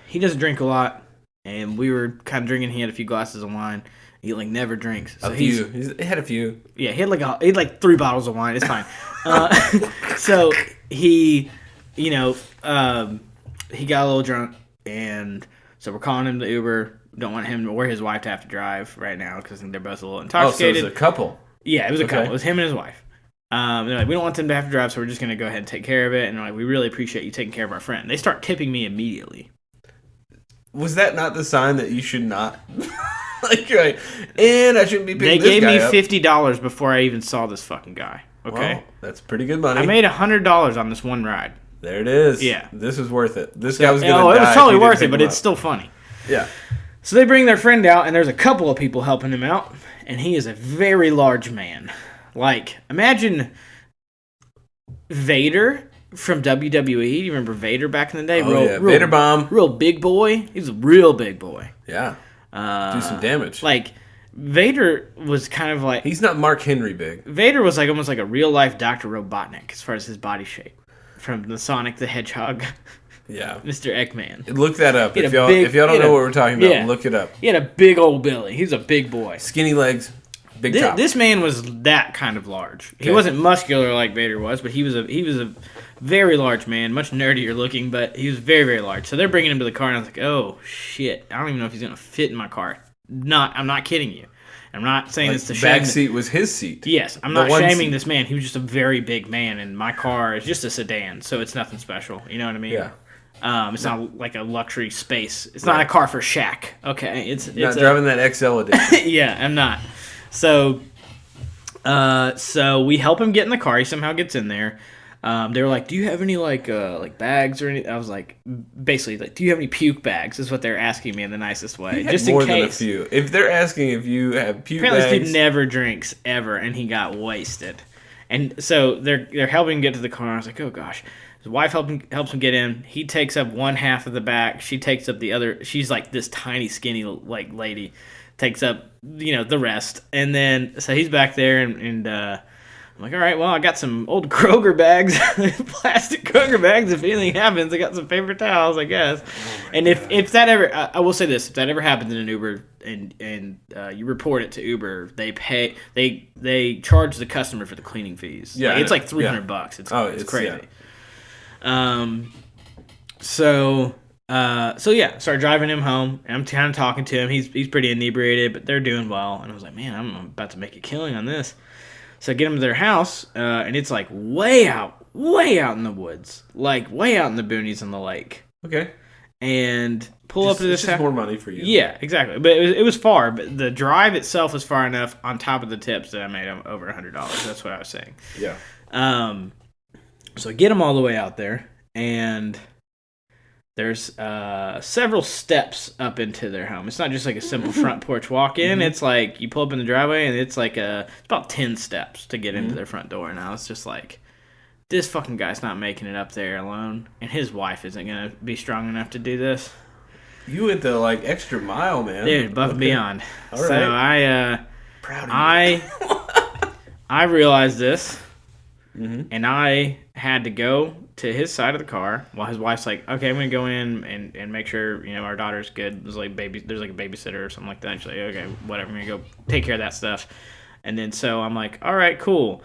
he doesn't drink a lot, and we were kind of drinking. He had a few glasses of wine. He never drinks. So he had a few. Yeah, he had 3 bottles of wine. It's fine. So he, he got a little drunk, and so we're calling him the Uber. Don't want him or his wife to have to drive right now because they're both a little intoxicated. Oh, so it was a couple. Yeah, it was a couple. It was him and his wife. They're like, we don't want them to have to drive, so we're just gonna go ahead and take care of it. And they're like, we really appreciate you taking care of our friend. They start tipping me immediately. Was that not the sign that you should not? You're like, and I shouldn't be picking They this guy gave me $50 before I even saw this fucking guy. Okay, well, that's pretty good money. I made $100 on this one ride. There it is. Yeah, this was worth it. This guy was gonna die. Oh, it was totally worth it, but it's still funny. Yeah. So they bring their friend out, and there's a couple of people helping him out, and he is a very large man. Like, imagine Vader from WWE. You remember Vader back in the day? Oh, yeah. Vader Bomb. Real big boy. He's a real big boy. Yeah. Do some damage. Like, Vader was kind of like... He's not Mark Henry big. Vader was almost like a real-life Dr. Robotnik as far as his body shape. From the Sonic the Hedgehog. Yeah. Mr. Eggman. Look that up. If y'all don't know what we're talking about, look it up. He had a big old belly. He's a big boy. Skinny legs, big top. This man was that kind of large. Okay. He wasn't muscular like Vader was, but he was a very large man, much nerdier looking, but he was very, very large. So they're bringing him to the car, and I was like, oh, shit. I don't even know if he's going to fit in my car. I'm not kidding you. I'm not saying this to shame. The back seat was his seat. Yes, I'm not shaming this man. He was just a very big man, and my car is just a sedan, so it's nothing special. You know what I mean? Yeah. It's not like a luxury space. It's not a car for Shaq. Okay, it's not driving that XL edition. Yeah, I'm not. So we help him get in the car. He somehow gets in there. They were like, "Do you have any like bags or anything?" I was like, basically, like, "Do you have any puke bags?" Is what they're asking me in the nicest way, just in case. More than a few. If they're asking if you have puke apparently bags, this dude never drinks ever, and he got wasted. And so they're helping him get to the car. I was like, "Oh gosh." His wife helps him get in. He takes up one half of the back. She takes up the other. She's like this tiny, skinny like lady. Takes up the rest. And then so he's back there, and I'm like, all right, well, I got some old Kroger bags, plastic Kroger bags. If anything happens, I got some paper towels, I guess. And if that ever, I will say this: if that ever happens in an Uber, and you report it to Uber, they charge the customer for the cleaning fees. Yeah, it's like $300. It's crazy. Yeah. So started driving him home, and I'm kind of talking to him. He's pretty inebriated, but they're doing well. And I was like, man, I'm about to make a killing on this. So I get them to their house, and it's like way out in the woods, like way out in the boonies on the lake. Okay. And pull up to this house. More money for you. Yeah, exactly. But it was far, but the drive itself was far enough on top of the tips that I made over $100. That's what I was saying. Yeah. So I get them all the way out there, and there's several steps up into their home. It's not just like a simple front porch walk in. It's like you pull up in the driveway and it's like it's about 10 steps to get into their front door. And I was just like, this fucking guy's not making it up there alone, and his wife isn't gonna be strong enough to do this. You went the like extra mile, man. Dude, above and beyond. All so right. Proud of you. I realized this, and I had to go to his side of the car while his wife's like, okay, I'm gonna go in and make sure our daughter's good. There's like a babysitter or something like that. And she's like, okay, whatever, I'm gonna go take care of that stuff. And then so I'm like, all right, cool.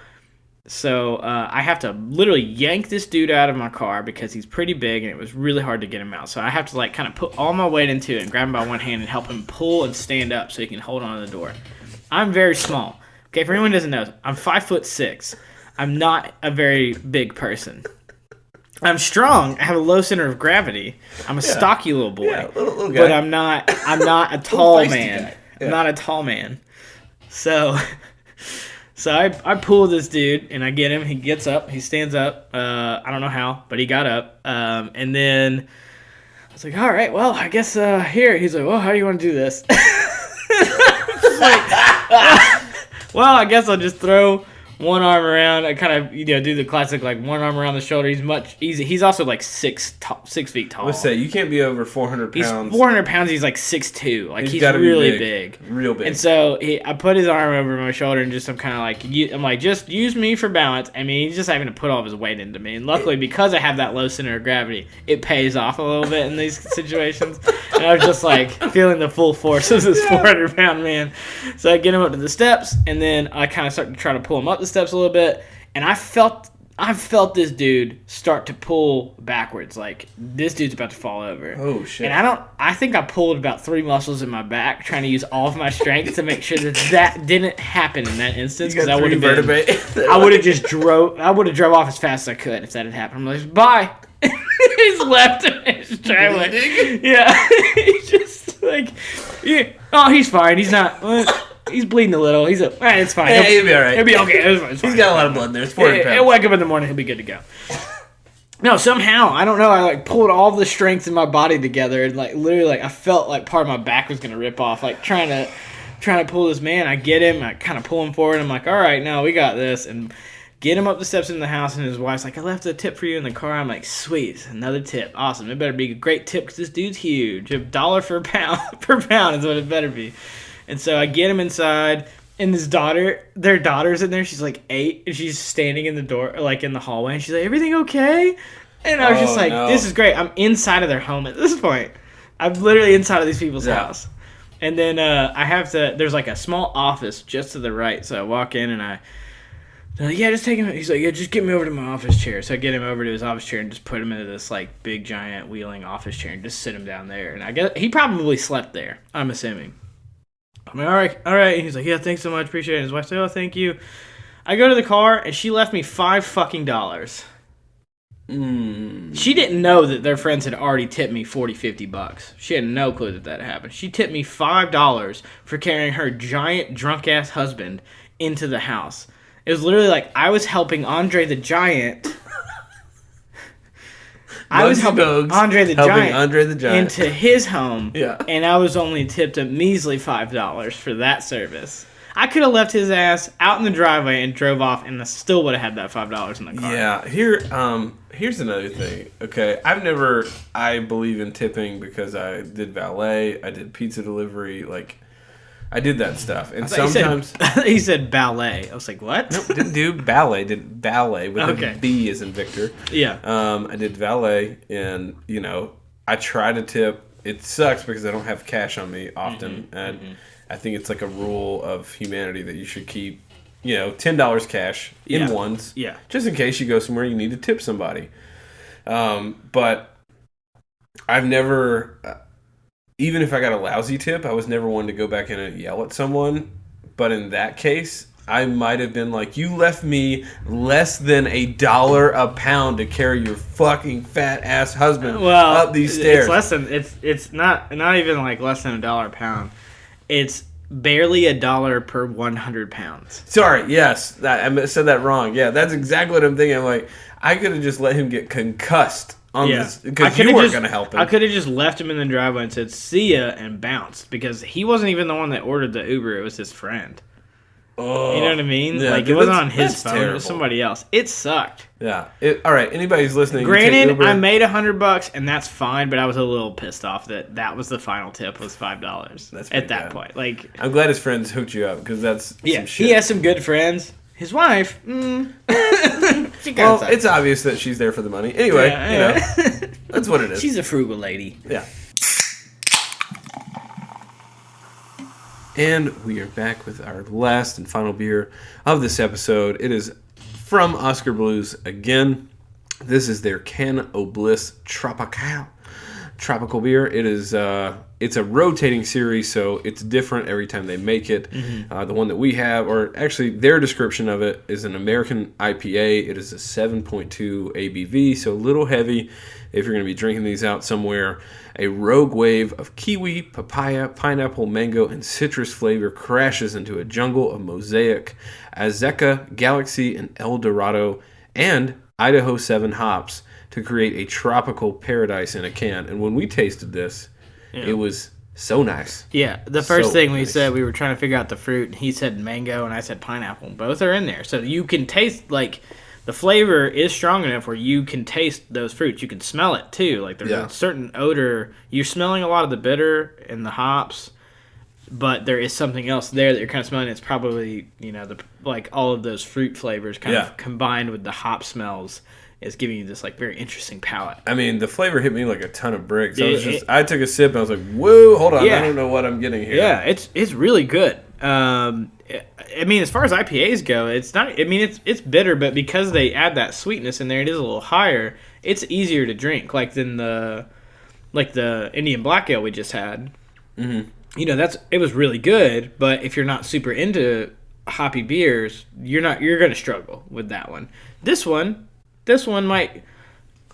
So I have to literally yank this dude out of my car because he's pretty big and it was really hard to get him out. So I have to like kind of put all my weight into it and grab him by one hand and help him pull and stand up so he can hold on to the door. I'm very small. Okay, for anyone who doesn't know, I'm 5'6". I'm not a very big person. I'm strong. I have a low center of gravity. I'm a stocky little boy. Yeah, little guy. But I'm not a tall man. Yeah. I'm not a tall man. So I pull this dude and I get him. He gets up. He stands up. I don't know how, but he got up. And then I was like, all right, well, I guess here. He's like, well, how do you want to do this? Well, I guess I'll just throw one arm around. I kind of do the classic like one arm around the shoulder. He's much easy. He's also like 6 feet tall. Let's say you can't be over 400 pounds. He's 400 pounds. He's like 6'2". Like he's gotta really be big, real big. And so I put his arm over my shoulder and just I'm kind of like I'm like just use me for balance. I mean he's just having to put all of his weight into me, and luckily because I have that low center of gravity, it pays off a little bit in these situations. And I was just like feeling the full force of this 400-pound man. So I get him up to the steps, and then I kind of start to try to pull him up the steps a little bit. And I felt this dude start to pull backwards. Like, this dude's about to fall over. Oh, shit. And I think I pulled about 3 muscles in my back, trying to use all of my strength to make sure that didn't happen in that instance. Because I would have just drove off as fast as I could if that had happened. I'm like, bye. He's left in his driveway. Yeah. He's just like, yeah. Oh, he's fine. He's not. He's bleeding a little. It's fine. Yeah, he'll be all right. He'll be okay. It's fine. He's got a lot of blood in there. It's 400 pounds. He'll wake up in the morning. He'll be good to go. No, somehow, I don't know, I like pulled all the strength in my body together, and like literally like I felt like part of my back was gonna rip off, like trying to pull this man. I get him, I kind of pull him forward, and I'm like, all right, no, we got this, and get him up the steps in the house, and his wife's like, I left a tip for you in the car. I'm like, sweet, another tip, awesome. It better be a great tip because this dude's huge. $1 per pound is what it better be. And so I get him inside, and their daughter's in there. She's like 8, and she's standing in the door, like in the hallway, and she's like, everything okay? And I was just like, no. This is great. I'm inside of their home at this point. I'm literally inside of these people's house. And then there's like a small office just to the right. So I walk in, and just take him. He's like, yeah, just get me over to my office chair. So I get him over to his office chair and just put him into this like big giant wheeling office chair and just sit him down there. And I guess he probably slept there, I'm assuming. I'm like, all right. He's like, yeah, thanks so much, appreciate it. His wife said, oh, thank you. I go to the car, and she left me $5 fucking. She didn't know that their friends had already tipped me $40-50. She had no clue that happened. She tipped me $5 for carrying her giant drunk-ass husband into the house. It was literally like I was helping Andre the Giant. I was helping Andre the Giant into his home, and I was only tipped a measly $5 for that service. I could have left his ass out in the driveway and drove off, and I still would have had that $5 in the car. Yeah, here's another thing. Okay, I believe in tipping because I did valet, I did pizza delivery, like I did that stuff, and sometimes he said ballet. I was like, what? Nope, didn't do ballet. Did ballet with a B as in Victor. Yeah. I did valet, and I try to tip. It sucks because I don't have cash on me often, and I think it's like a rule of humanity that you should keep, $10 cash in ones, just in case you go somewhere you need to tip somebody. But I've never. Even if I got a lousy tip, I was never one to go back in and yell at someone. But in that case, I might have been like, you left me less than $1 a pound to carry your fucking fat ass husband up these stairs. It's not even like less than $1 a pound. It's barely $1 per 100 pounds. Sorry, yes. I said that wrong. Yeah, that's exactly what I'm thinking. I'm like, I could have just let him get concussed on this because you weren't going to help him. I could have just left him in the driveway and said, "See ya," and bounced because he wasn't even the one that ordered the Uber. It was his friend. Oh, you know what I mean? Yeah, like, dude, it wasn't on his phone. Terrible. It was somebody else. It sucked. Yeah. All right. Anybody who's listening, Granted, I made $100, and that's fine. But I was a little pissed off that was the final tip was $5. That's at that point. Like, I'm glad his friends hooked you up because that's some shit. He has some good friends. His wife, well, it's obvious that she's there for the money. Anyway, you know, that's what it is. She's a frugal lady. Yeah. And we are back with our last and final beer of this episode. It is from Oskar Blues again. This is their Can-o-bliss tropical beer. It is it's a rotating series, so it's different every time they make it. The one that we have, or actually their description of it, is an American IPA. It is a 7.2 ABV, so a little heavy if you're going to be drinking these out somewhere. A rogue wave of kiwi, papaya, pineapple, mango, and citrus flavor crashes into a jungle of Mosaic, Azeka, Galaxy, and El Dorado, and Idaho 7 hops to create a tropical paradise in a can. And when we tasted this, it was so nice. Yeah, the first thing we said, we were trying to figure out the fruit, and he said mango, and I said pineapple. Both are in there. So you can taste, like, the flavor is strong enough where you can taste those fruits. You can smell it, too. Like, there's a certain odor. You're smelling a lot of the bitter and the hops, but there is something else there that you're kind of smelling. It's probably, you know, like all of those fruit flavors kind of combined with the hop smells is giving you this like very interesting palate. I mean, the flavor hit me like a ton of bricks. I took a sip and I was like, "Whoa, hold on! I don't know what I'm getting here." Yeah, it's really good. I mean, as far as IPAs go, it's not. I mean, it's bitter, but because they add that sweetness in there, it is a little higher. It's easier to drink, like the Indian Black Ale we just had. Mm-hmm. You know, it was really good, but if you're not super into hoppy beers, you're going to struggle with that one. This one might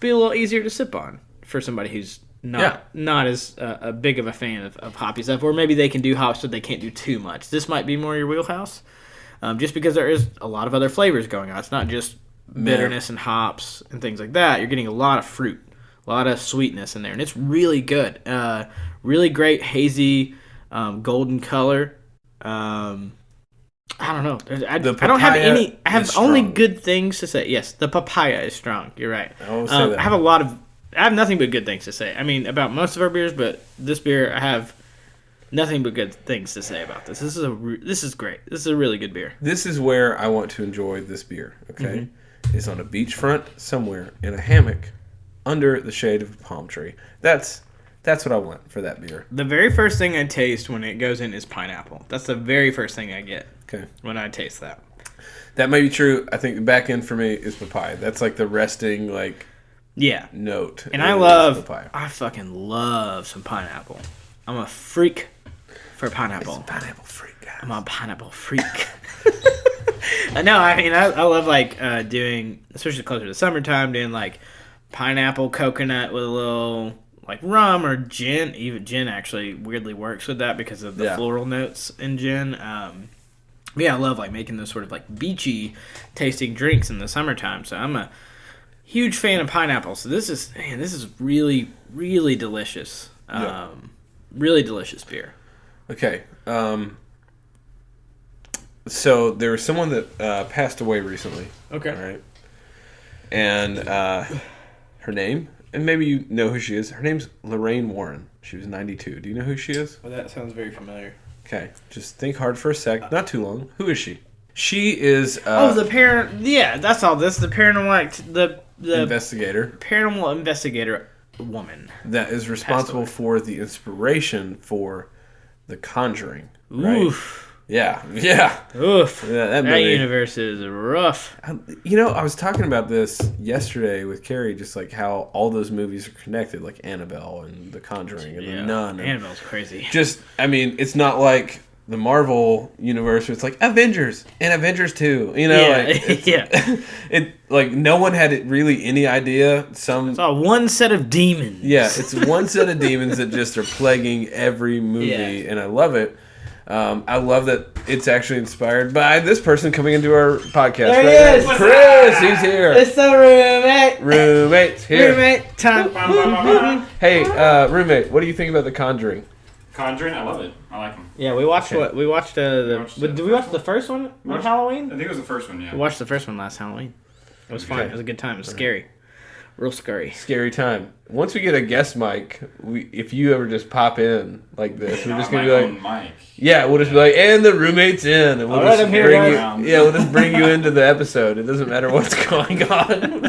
be a little easier to sip on for somebody who's not as a big of a fan of hoppy stuff, or maybe they can do hops but they can't do too much. This might be more your wheelhouse, just because there is a lot of other flavors going on. It's not just bitterness and hops and things like that. You're getting a lot of fruit, a lot of sweetness in there, and it's really good. Really great hazy golden color. I don't know. I don't have any. I have only good things to say. Yes, the papaya is strong. You're right. I always say that. I have nothing but good things to say. I mean, about most of our beers, but this beer, I have nothing but good things to say about this. This is great. This is a really good beer. This is where I want to enjoy this beer. Okay, It's on a beachfront somewhere in a hammock under the shade of a palm tree. That's what I want for that beer. The very first thing I taste when it goes in is pineapple. That's the very first thing I get. Okay. When I taste that. That might be true. I think the back end for me is papaya. That's like the resting note. And I fucking love some pineapple. I'm a freak for pineapple. It's a pineapple freak, guys. I'm a pineapple freak. No, I mean I love doing, especially closer to summertime, doing like pineapple coconut with a little like rum or gin. Even gin actually weirdly works with that because of the floral notes in gin. I love like making those sort of like beachy tasting drinks in the summertime. So I'm a huge fan of pineapple. So this is really, really delicious. Really delicious beer. Okay. So there was someone that passed away recently. Okay. All right. And her name, and maybe you know who she is. Her name's Lorraine Warren. She was 92. Do you know who she is? Well, that sounds very familiar. Okay. Just think hard for a sec. Not too long. Who is she? She is... the parent... Yeah, that's all this. The paranormal... The investigator. Paranormal investigator woman. That is responsible for the inspiration for The Conjuring. Right? Oof. Yeah. Oof. Yeah, that universe is rough. I was talking about this yesterday with Carrie, just like how all those movies are connected, like Annabelle and The Conjuring and The Nun. Annabelle's crazy. It's not like the Marvel universe where it's like Avengers and Avengers 2. It like no one had really any idea. It's all one set of demons. Yeah, it's one set of demons that just are plaguing every movie, and I love it. I love that it's actually inspired by this person coming into our podcast. There right he is. now. Chris, he's here. It's the roommate. Roommate's here. Roommate time. Hey, roommate, what do you think about The Conjuring? Conjuring, I love it. I like them. Yeah, we watched what? We watched did we watch the first one on I Halloween? think it was the first one, yeah. We watched the first one last Halloween. It was fun. Okay. It was a good time. It was scary. Real scary. Scary time. Once we get a guest mic, if you ever just pop in like this, we're just gonna be like, Mike. yeah, we'll just be like, and the roommate's in, and we'll All right, just I'm here, bring you, guys. yeah, we'll just bring you into the episode. It doesn't matter what's going on.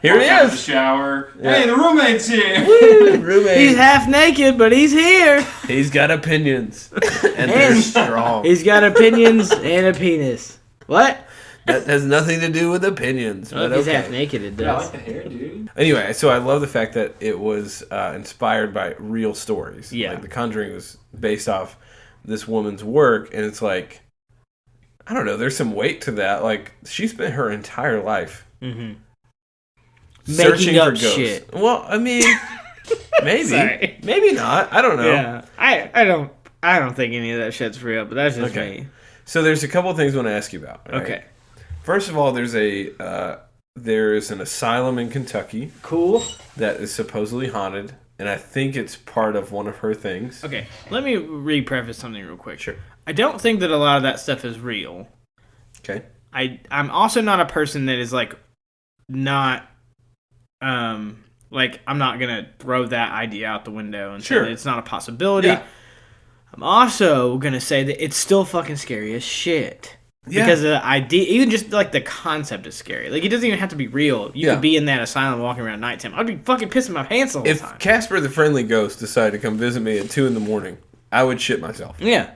Here he Walk out of the is. shower. Yeah. Hey, the roommate's here. Woo, roommate. He's half naked, but he's here. He's got opinions, and they're strong. He's got opinions and a penis. What? That has nothing to do with opinions. Well, But if he's okay. half naked, it Yeah, I does. like the hair, dude. Anyway, so I love the fact that it was inspired by real stories. Yeah. Like The Conjuring was based off this woman's work, and it's like, I don't know, there's some weight to that. Like, she spent her entire life Mm-hmm. searching Making up for ghosts. shit. Well, I mean, maybe. Sorry. Maybe not. I don't know. Yeah, I don't think any of that shit's real, but that's just Okay. me. So there's a couple of things I want to ask you about. right? Okay, First of all, there's an asylum in Kentucky cool. that is supposedly haunted, and I think it's part of one of her things. Okay, let me re-preface something real quick. Sure. I don't think that a lot of that stuff is real. Okay. I'm also not a person that is like not like I'm not gonna throw that idea out the window and Sure. say that it's not a possibility. Yeah. I'm also gonna say that it's still fucking scary as shit. Yeah. Because the idea, even just like the concept is scary. Like it doesn't even have to be real. You Yeah. could be in that asylum walking around at nighttime. I'd be fucking pissing my pants the whole If time. Casper the Friendly Ghost decided to come visit me at 2 a.m, I would shit myself. Yeah.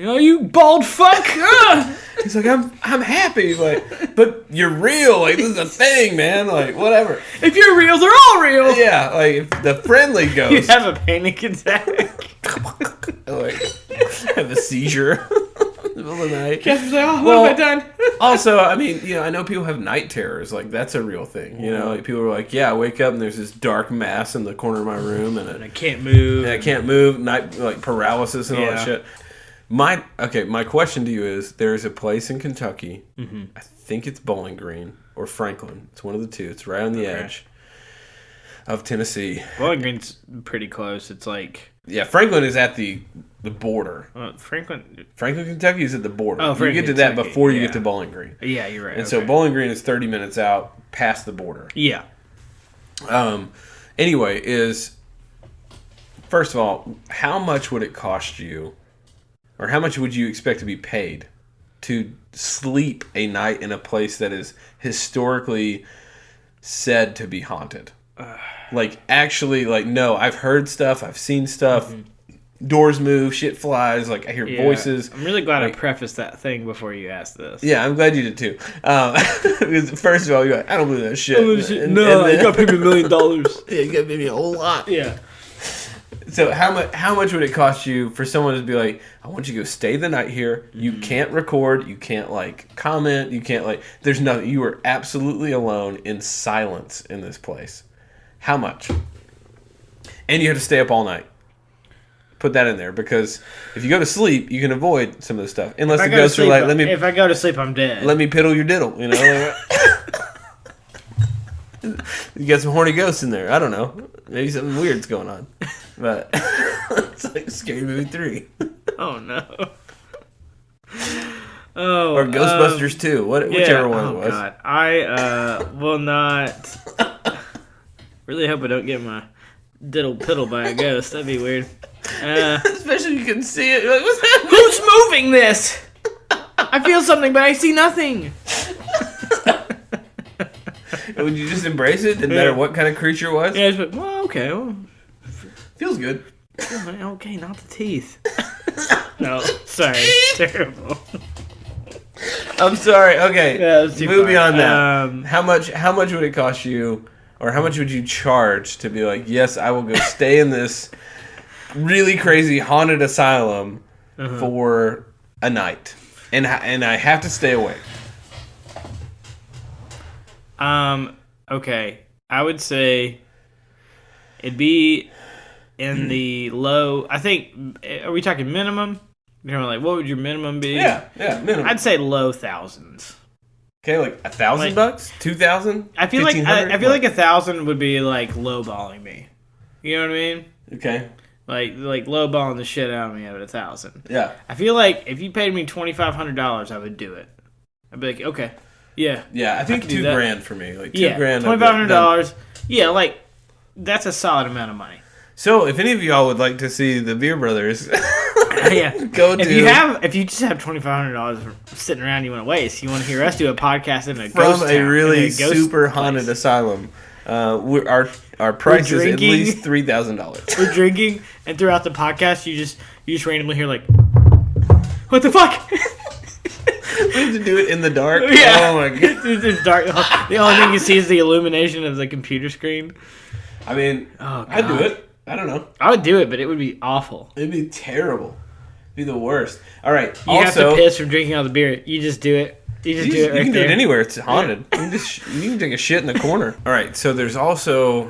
Oh, you bald fuck! Ugh! He's like, I'm happy, like, but you're real, like, this is a thing, man, like, whatever. If you're real, they're all real. Yeah, like, if the friendly You ghost, have a panic attack. like, have a seizure in the middle of the night. Casper's like, oh, what Well, have I done? Also, I mean, I know people have night terrors, like, that's a real thing, like, people are like, yeah, I wake up and there's this dark mass in the corner of my room, and I can't move. I can't move, night, like, paralysis and all that Yeah. shit. My question to you is, there is a place in Kentucky, Mm-hmm. I think it's Bowling Green or Franklin. It's one of the two. It's right on the edge of Tennessee. Bowling Green's pretty close. It's like Yeah, Franklin is at the border. Franklin. Franklin, Kentucky is at the border. Oh, you Franklin, get to that Kentucky, before you yeah. get to Bowling Green. Yeah, you're right. And so Bowling Green is 30 minutes out past the border. Yeah. Anyway, first of all, how much would it cost you, or how much would you expect to be paid to sleep a night in a place that is historically said to be haunted? Like, actually, like, no, I've heard stuff, I've seen stuff, doors move, shit flies, like, I hear voices. I'm really glad like, I prefaced that thing before you asked this. Yeah, I'm glad you did too. Because first of all, you're like, I don't believe that shit. And No, then- you got to pay me $1 million. Yeah, you got to pay me a whole lot. Yeah. So how much would it cost you for someone to be like, I want you to go stay the night here. You can't record. You can't, like, comment. You can't, like, there's nothing. You are absolutely alone in silence in this place. How much? And you have to stay up all night. Put that in there, because if you go to sleep, you can avoid some of the stuff. Unless the ghosts are like, if I go to sleep, I'm dead. let me piddle your diddle, You got some horny ghosts in there. I don't know. Maybe something weird's going on. But it's like Scary Movie 3. Oh no. Oh. Or Ghostbusters 2. Whichever one it was. God. I will not. Really hope I don't get my diddle piddle by a ghost. That'd be weird. Especially if you can see it. You're like, what's happening? Who's moving this? I feel something, but I see nothing. Would you just embrace it? Didn't matter what kind of creature it was? Yeah, it's like, well, okay. Well, Feels good. okay, not the teeth. No, sorry. Terrible. I'm sorry. Okay. Yeah, that's too Move far. beyond that. How much would it cost you, or how much would you charge to be like, yes, I will go stay in this really crazy haunted asylum for a night, and I have to stay awake? Okay. I would say it'd be in the low. I think. Are we talking minimum? You know, like, what would your minimum be? Yeah, minimum. I'd say low thousands. Okay, like $1,000, $2,000. I feel like $1,500? I feel like 1,000 would be like lowballing me. You know what I mean? Okay. Like lowballing the shit out of me at 1,000. Yeah. I feel like if you paid me $2,500, I would do it. I'd be like, okay, yeah. Yeah, I think can do that. $2,000 for me. Like Yeah, $2,000. $2,500. Yeah, like that's a solid amount of money. So, if any of y'all would like to see the Beer Brothers, Yeah, go to if you just have $2,500 sitting around you want to waste, you want to hear us do a podcast in a from ghost a town, really in a ghost super place. haunted asylum. Our price is at drinking. least $3,000. We're drinking, and throughout the podcast, you just randomly hear like, what the fuck? We have to do it in the dark. Yeah. Oh my god. It's dark. The only thing you see is the illumination of the computer screen. I mean, Oh, I'd do God. it. I don't know. I would do it, but it would be awful. It'd be terrible. It'd be the worst. All right. You have also, to piss from drinking all the beer. You just do it. You just do it right you can do there. it anywhere. It's haunted. You can take a shit in the corner. All right. So there's also,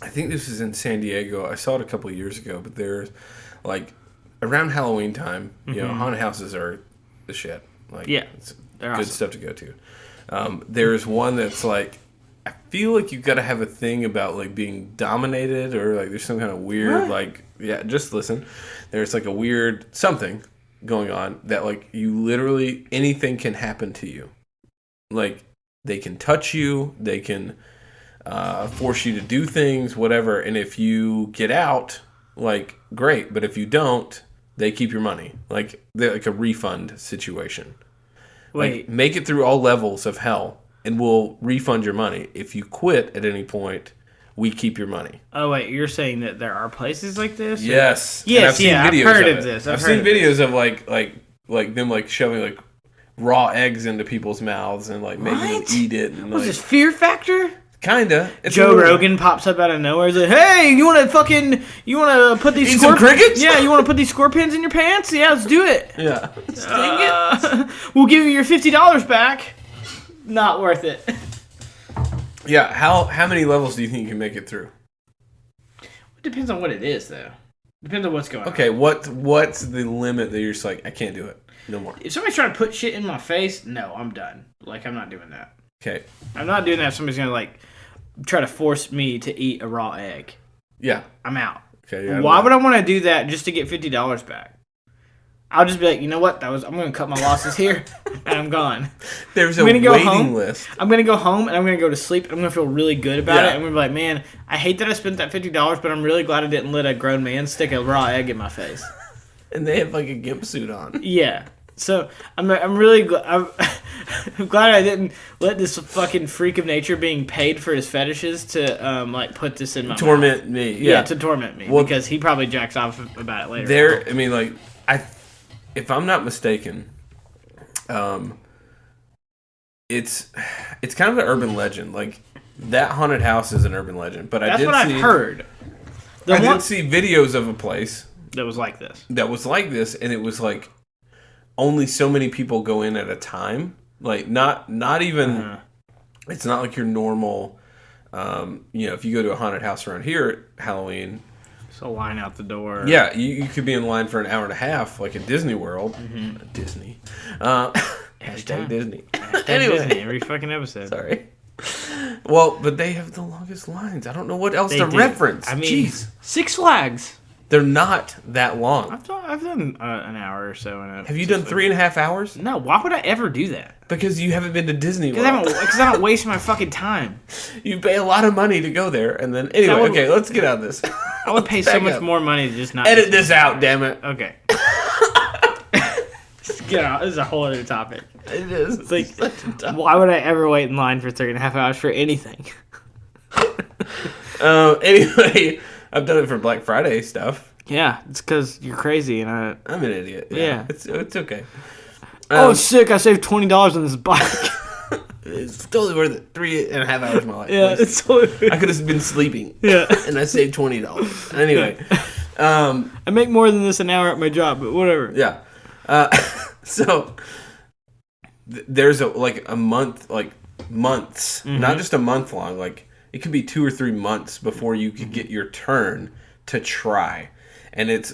I think this is in San Diego. I saw it a couple of years ago, but there's like around Halloween time. You know, haunted houses are the shit. Like, Yeah, it's they're good awesome. stuff to go to. There's one that's like, I feel like you've got to have a thing about like being dominated or like there's some kind of weird just listen. There's like a weird something going on that like you literally anything can happen to you. Like they can touch you, they can force you to do things, whatever. And if you get out, like great. But if you don't, they keep your money. Like they're like a refund situation. Wait, Like, make it through all levels of hell, and we'll refund your money. If you quit at any point, we keep your money. oh wait, you're saying that there are places like this? or- Yes. Yes, And I've seen yeah, I've videos heard of of it. this. I've I've seen heard of videos of like them like shoving like raw eggs into people's mouths and like making them What? eat it. And What's like, this Fear Factor? kinda. It's a Joe little- Rogan pops up out of nowhere. He's like, "Hey, you want to put these Eat some crickets? Yeah, you want to put these scorpions in your pants? Yeah, let's do it. Yeah. We'll give you your $50 back. Not worth it." Yeah. How many levels do you think you can make it through? It depends on what it is, though. Depends on what's going on. Okay. What's the limit that you're just like I can't do it no more? If somebody's trying to put shit in my face, no, I'm done. Like, I'm not doing that. Okay. I'm not doing that if somebody's going to, like, try to force me to eat a raw egg. Yeah. I'm out. Okay. Yeah, Why would I want to do that just to get $50 back? I'll just be like, you know what? I'm going to cut my losses here, and I'm gone. There's a I'm gonna go waiting home. list. I'm going to go home, and I'm going to go to sleep, and I'm going to feel really good about Yeah. it. I'm going to be like, man, I hate that I spent that $50, but I'm really glad I didn't let a grown man stick a raw egg in my face. And they have like a gimp suit on. Yeah. So I'm really I'm glad I didn't let this fucking freak of nature being paid for his fetishes to like put this in my Torment mouth. me. Yeah, Yeah. to torment me Well, because he probably jacks off about it later. There, I mean, like, if I'm not mistaken, it's kind of an urban legend. Like that haunted house is an urban legend, but That's what I've heard. I did see videos of a place That was like this. that was like this, and it was like only so many people go in at a time. Like not even. It's not like your normal. If you go to a haunted house around here at Halloween. So line out the door. Yeah, you could be in line for an hour and a half, like at Disney World. Disney. Hashtag Disney. Anyway. Disney, every fucking episode. Sorry. Well, but they have the longest lines. I don't know what else They to do. reference. I mean, Jeez. Six Flags. They're not that long. I've done an hour or so. In a Have you done 3.5 hours? No, why would I ever do that? Because you haven't been to Disney Because World. I don't waste my fucking time. You pay a lot of money to go there, and then... Anyway, would- okay, let's get out of this. I would pay so back much up. more money to just not Edit this out, damn it. Okay. Get out. This is a whole other topic. It is. It's like, why would I ever wait in line for 3.5 hours for anything? Anyway, I've done it for Black Friday stuff. Yeah, it's because you're crazy and I. I'm an idiot. Yeah. It's okay. Oh, sick! I saved $20 on this bike. It's totally worth it. 3.5 hours of my life. Yeah, please. it's totally. I could have been sleeping. Yeah. And I saved $20. Anyway. I make more than this an hour at my job, but whatever. Yeah. So there's a month, like months, not just a month long. Like it could be 2 or 3 months before you could get your turn to try, and it's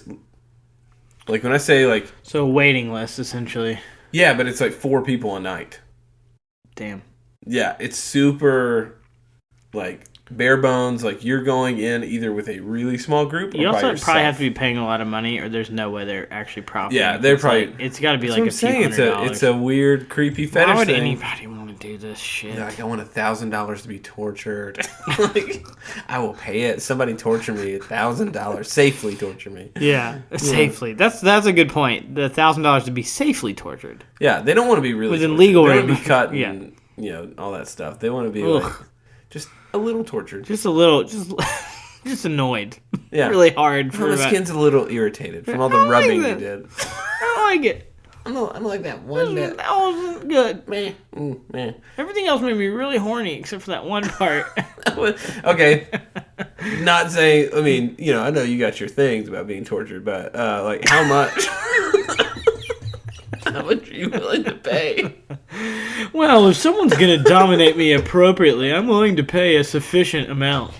Like when I say like, So a waiting list, essentially. yeah, but it's like 4 people a night. Damn. Yeah, it's super like bare bones. Like you're going in either with a really small group or You by also yourself. probably have to be paying a lot of money, or there's no way they're actually profiting. Yeah, they're It's probably. like, it's got to be That's like what a I'm few saying. $100. It's a weird, creepy fetish Why would thing. anybody want to do this shit? Like I want $1,000 to be tortured. Like I will pay it. Somebody torture me $1,000. Safely torture me. Yeah, safely. That's a good point. The $1,000 to be safely tortured. Yeah, they don't want to be really Within tortured. legal They want to range. be cut and Yeah. you know all that stuff. They want to be Ugh. like just a little tortured. Just a little, just annoyed. Yeah, Really hard for My about, skin's a little irritated from all the I like rubbing you that. did. I don't like it. I don't like that one bit. That wasn't good. Meh. Meh. Everything else made me really horny except for that one part. Okay, not saying. I mean, you know, I know you got your things about being tortured, but like, how much? How much are you willing to pay? Well, if someone's gonna dominate me appropriately, I'm willing to pay a sufficient amount.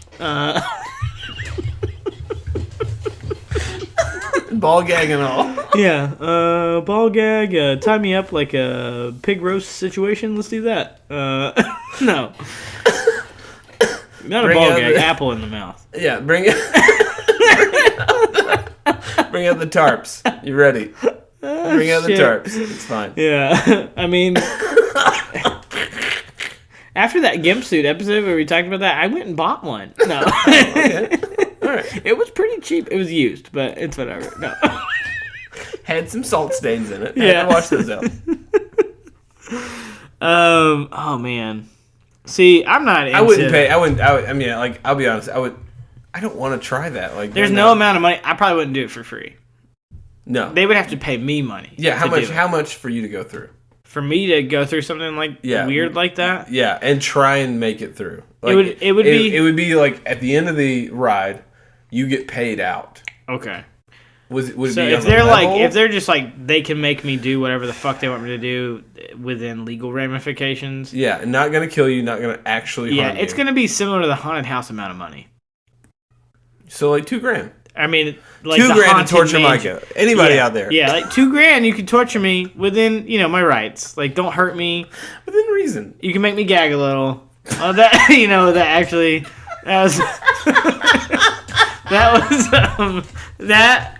Ball gag and all. Yeah, ball gag, tie me up like a pig roast situation. Let's do that. No. Not Bring a ball out gag, the- apple in the mouth. Yeah, bring it. Bring out the tarps. You ready? Bring out the shit. tarps. It's fine. Yeah, I mean, after that Gimp Suit episode where we talked about that, I went and bought one. No. Okay. All right. It was pretty cheap. It was used, but it's whatever. No. Had some salt stains in it. Yeah. Had to wash those out. Oh man. See, I'm not into I wouldn't pay. I mean, like, I'll be honest. I don't want to try that. Like, There's why no not? amount of money. I probably wouldn't do it for free. No. They would have to pay me money. Yeah. How to much? do it. How much for you to go through? For me to go through something like Yeah. weird like that? Yeah, and try and make it through. Like, It would be- It would be like at the end of the ride, you get paid out. Okay. Would it So be if on the they're like, level? if they're just like, they can make me do whatever the fuck they want me to do within legal ramifications. Yeah, not gonna kill you, not gonna actually Yeah, harm it's you. going to be similar to the haunted house amount of money. So like $2,000. I mean, like $2,000 the to haunted torture mansion. Micah. Anybody Yeah, out there? Yeah, like $2,000 you can torture me within, my rights. Like, don't hurt me. Within reason. You can make me gag a little. Oh, that that actually that was that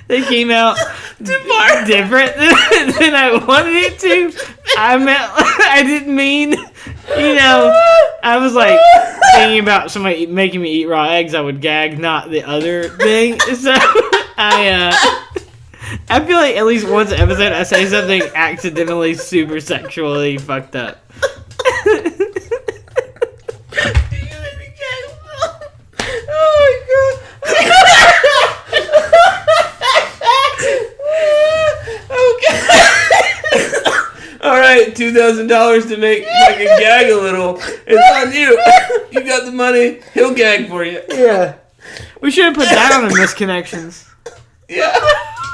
they came out different than I wanted it to. I didn't mean, I was like thinking about somebody making me eat raw eggs. I would gag, not the other thing. So I feel like at least once an episode I say something accidentally super sexually fucked up. Oh my god. Okay. All right, $2,000 to make Micah gag a little. It's on you. You got the money. He'll gag for you. Yeah. We should have put that on the misconnections. Yeah.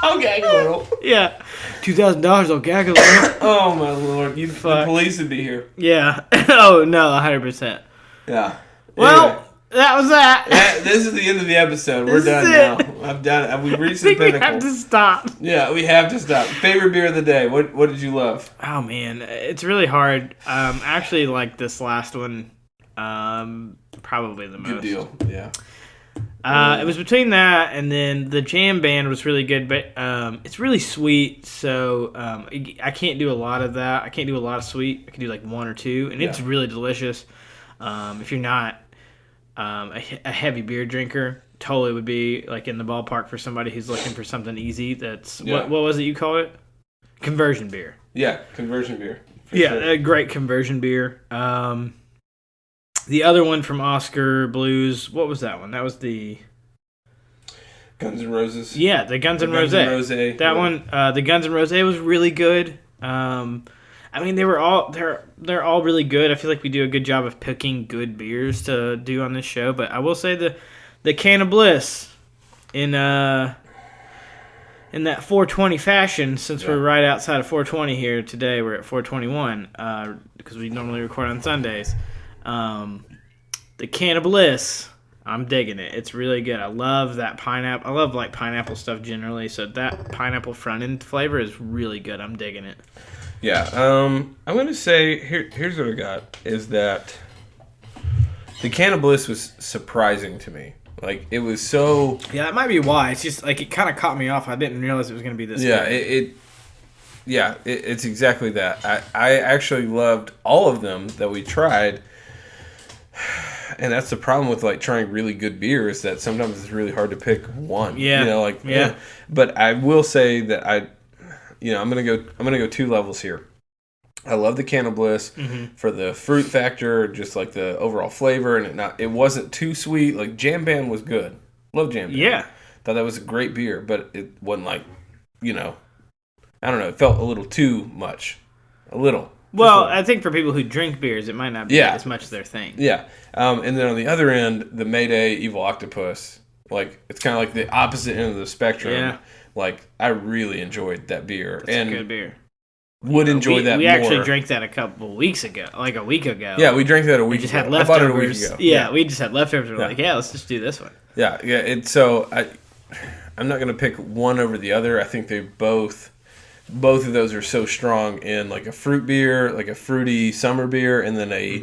I'll gag a little. Yeah. $2,000, I'll gag a little. Oh my lord. The Fuck. police would be here. Yeah. Oh, no, 100%. Yeah. Well, Anyway. that was that. This is the end of the episode. We're This done is now. it. I've done it. We've I reached the think we pinnacle. have to stop. Yeah, we have to stop. Favorite beer of the day. What did you love? Oh, man. It's really hard. I actually like this last one probably the most. Good deal. Yeah. It was between that and then the jam band was really good, but it's really sweet, so I can't do a lot of that. I can't do a lot of sweet. I can do like one or two, and it's Yeah. really delicious. If you're not a heavy beer drinker, totally would be like in the ballpark for somebody who's looking for something easy. That's Yeah. what was it you called it? Conversion beer. Yeah, conversion beer. For Yeah, sure. a great conversion beer. The other one from Oskar Blues, what was that one? That was the Guns N' Roses. Yeah, the Guns N' Guns Rose. N' Rose, That yeah. one, the Guns N' Rose was really good. I mean, they're all really good. I feel like we do a good job of picking good beers to do on this show. But I will say the Can-o-bliss in that 420 fashion. Since we're right outside of 420 here today, we're at 421 because we normally record on Sundays. The Can-o-bliss. I'm digging it. It's really good. I love that pineapple. I love like pineapple stuff generally. So that pineapple front end flavor is really good. I'm digging it. Yeah. I'm gonna say here's what I got is that the Can-o-bliss was surprising to me. Like it was so. Yeah, that might be why. It's just like it kind of caught me off. I didn't realize it was gonna be this. Yeah. Good. It's exactly that. I actually loved all of them that we tried. And that's the problem with like trying really good beer is that sometimes it's really hard to pick one. Yeah. Yeah. But I will say that I'm gonna go 2 levels here. I love the Can-o-bliss for the fruit factor, just like the overall flavor, and it wasn't too sweet. Like Jam Band was good. Love Jam Band. Yeah. Thought that was a great beer, but it wasn't like, I don't know. It felt a little too much. A little. Well, I think for people who drink beers, it might not be Yeah. as much their thing. Yeah. And then on the other end, the Mayday Evil Octopus. Like, it's kind of like the opposite end of the spectrum. Yeah. Like, I really enjoyed that beer. That's a good beer. Would enjoy that we more. actually drank that a week ago. Yeah, we drank that a week We just ago. had leftovers. I bought it a week ago. Yeah, we just had leftovers. We're Yeah. like, let's just do this one. Yeah. I'm not going to pick one over the other. I think they both of those are so strong in like a fruit beer, like a fruity summer beer, and then a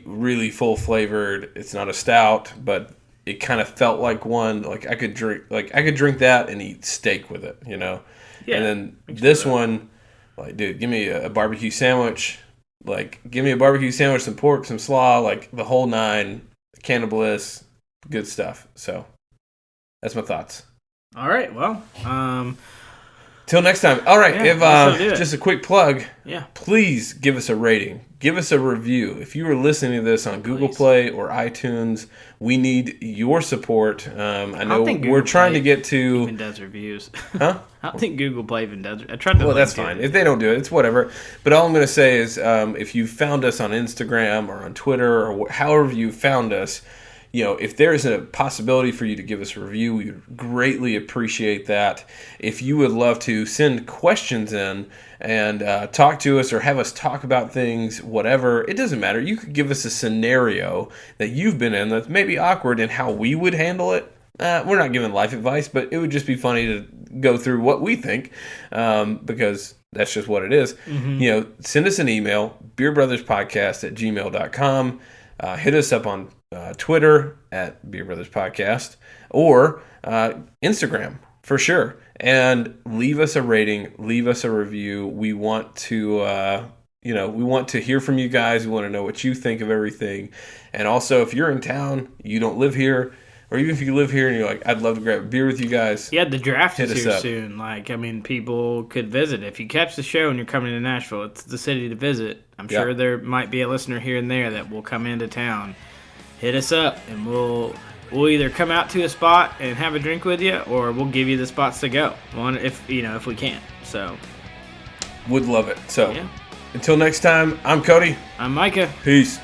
really full flavored. It's not a stout, but it kind of felt like one. Like I could drink that and eat steak with it, Yeah. And then this one, like, dude, give me a barbecue sandwich. Like, give me a barbecue sandwich, some pork, some slaw, like the whole 9. Can-o-bliss, good stuff. So that's my thoughts. All right. Well, Till next time. All right. Yeah, let's do it. Just a quick plug. yeah. Please give us a rating. Give us a review. If you are listening to this on Google Please. Play or iTunes, we need your support. I know think we're Google trying Play to get to. Even does reviews. Huh? I don't think Google Play even does. I tried to. Well, that's link to fine. it. If they don't do it, it's whatever. But all I'm going to say is if you found us on Instagram or on Twitter or however you found us, if there is a possibility for you to give us a review, we would greatly appreciate that. If you would love to send questions in and talk to us or have us talk about things, whatever, it doesn't matter. You could give us a scenario that you've been in that's maybe awkward and how we would handle it. We're not giving life advice, but it would just be funny to go through what we think because that's just what it is. Send us an email, beerbrothers.podcast@gmail.com. Hit us up on Twitter at Beer Brothers Podcast or Instagram for sure. And leave us a rating, leave us a review. We want to, we want to hear from you guys. We want to know what you think of everything. And also, if you're in town, you don't live here, or even if you live here and you're like, I'd love to grab a beer with you guys. Yeah, the draft Hit is us here up. soon. People could visit. If you catch the show and you're coming to Nashville, it's the city to visit. I'm sure there might be a listener here and there that will come into town. Hit us up, and we'll either come out to a spot and have a drink with you, or we'll give you the spots to go. If we can. So, Would love it. So, yeah. until next time, I'm Cody. I'm Micah. Peace.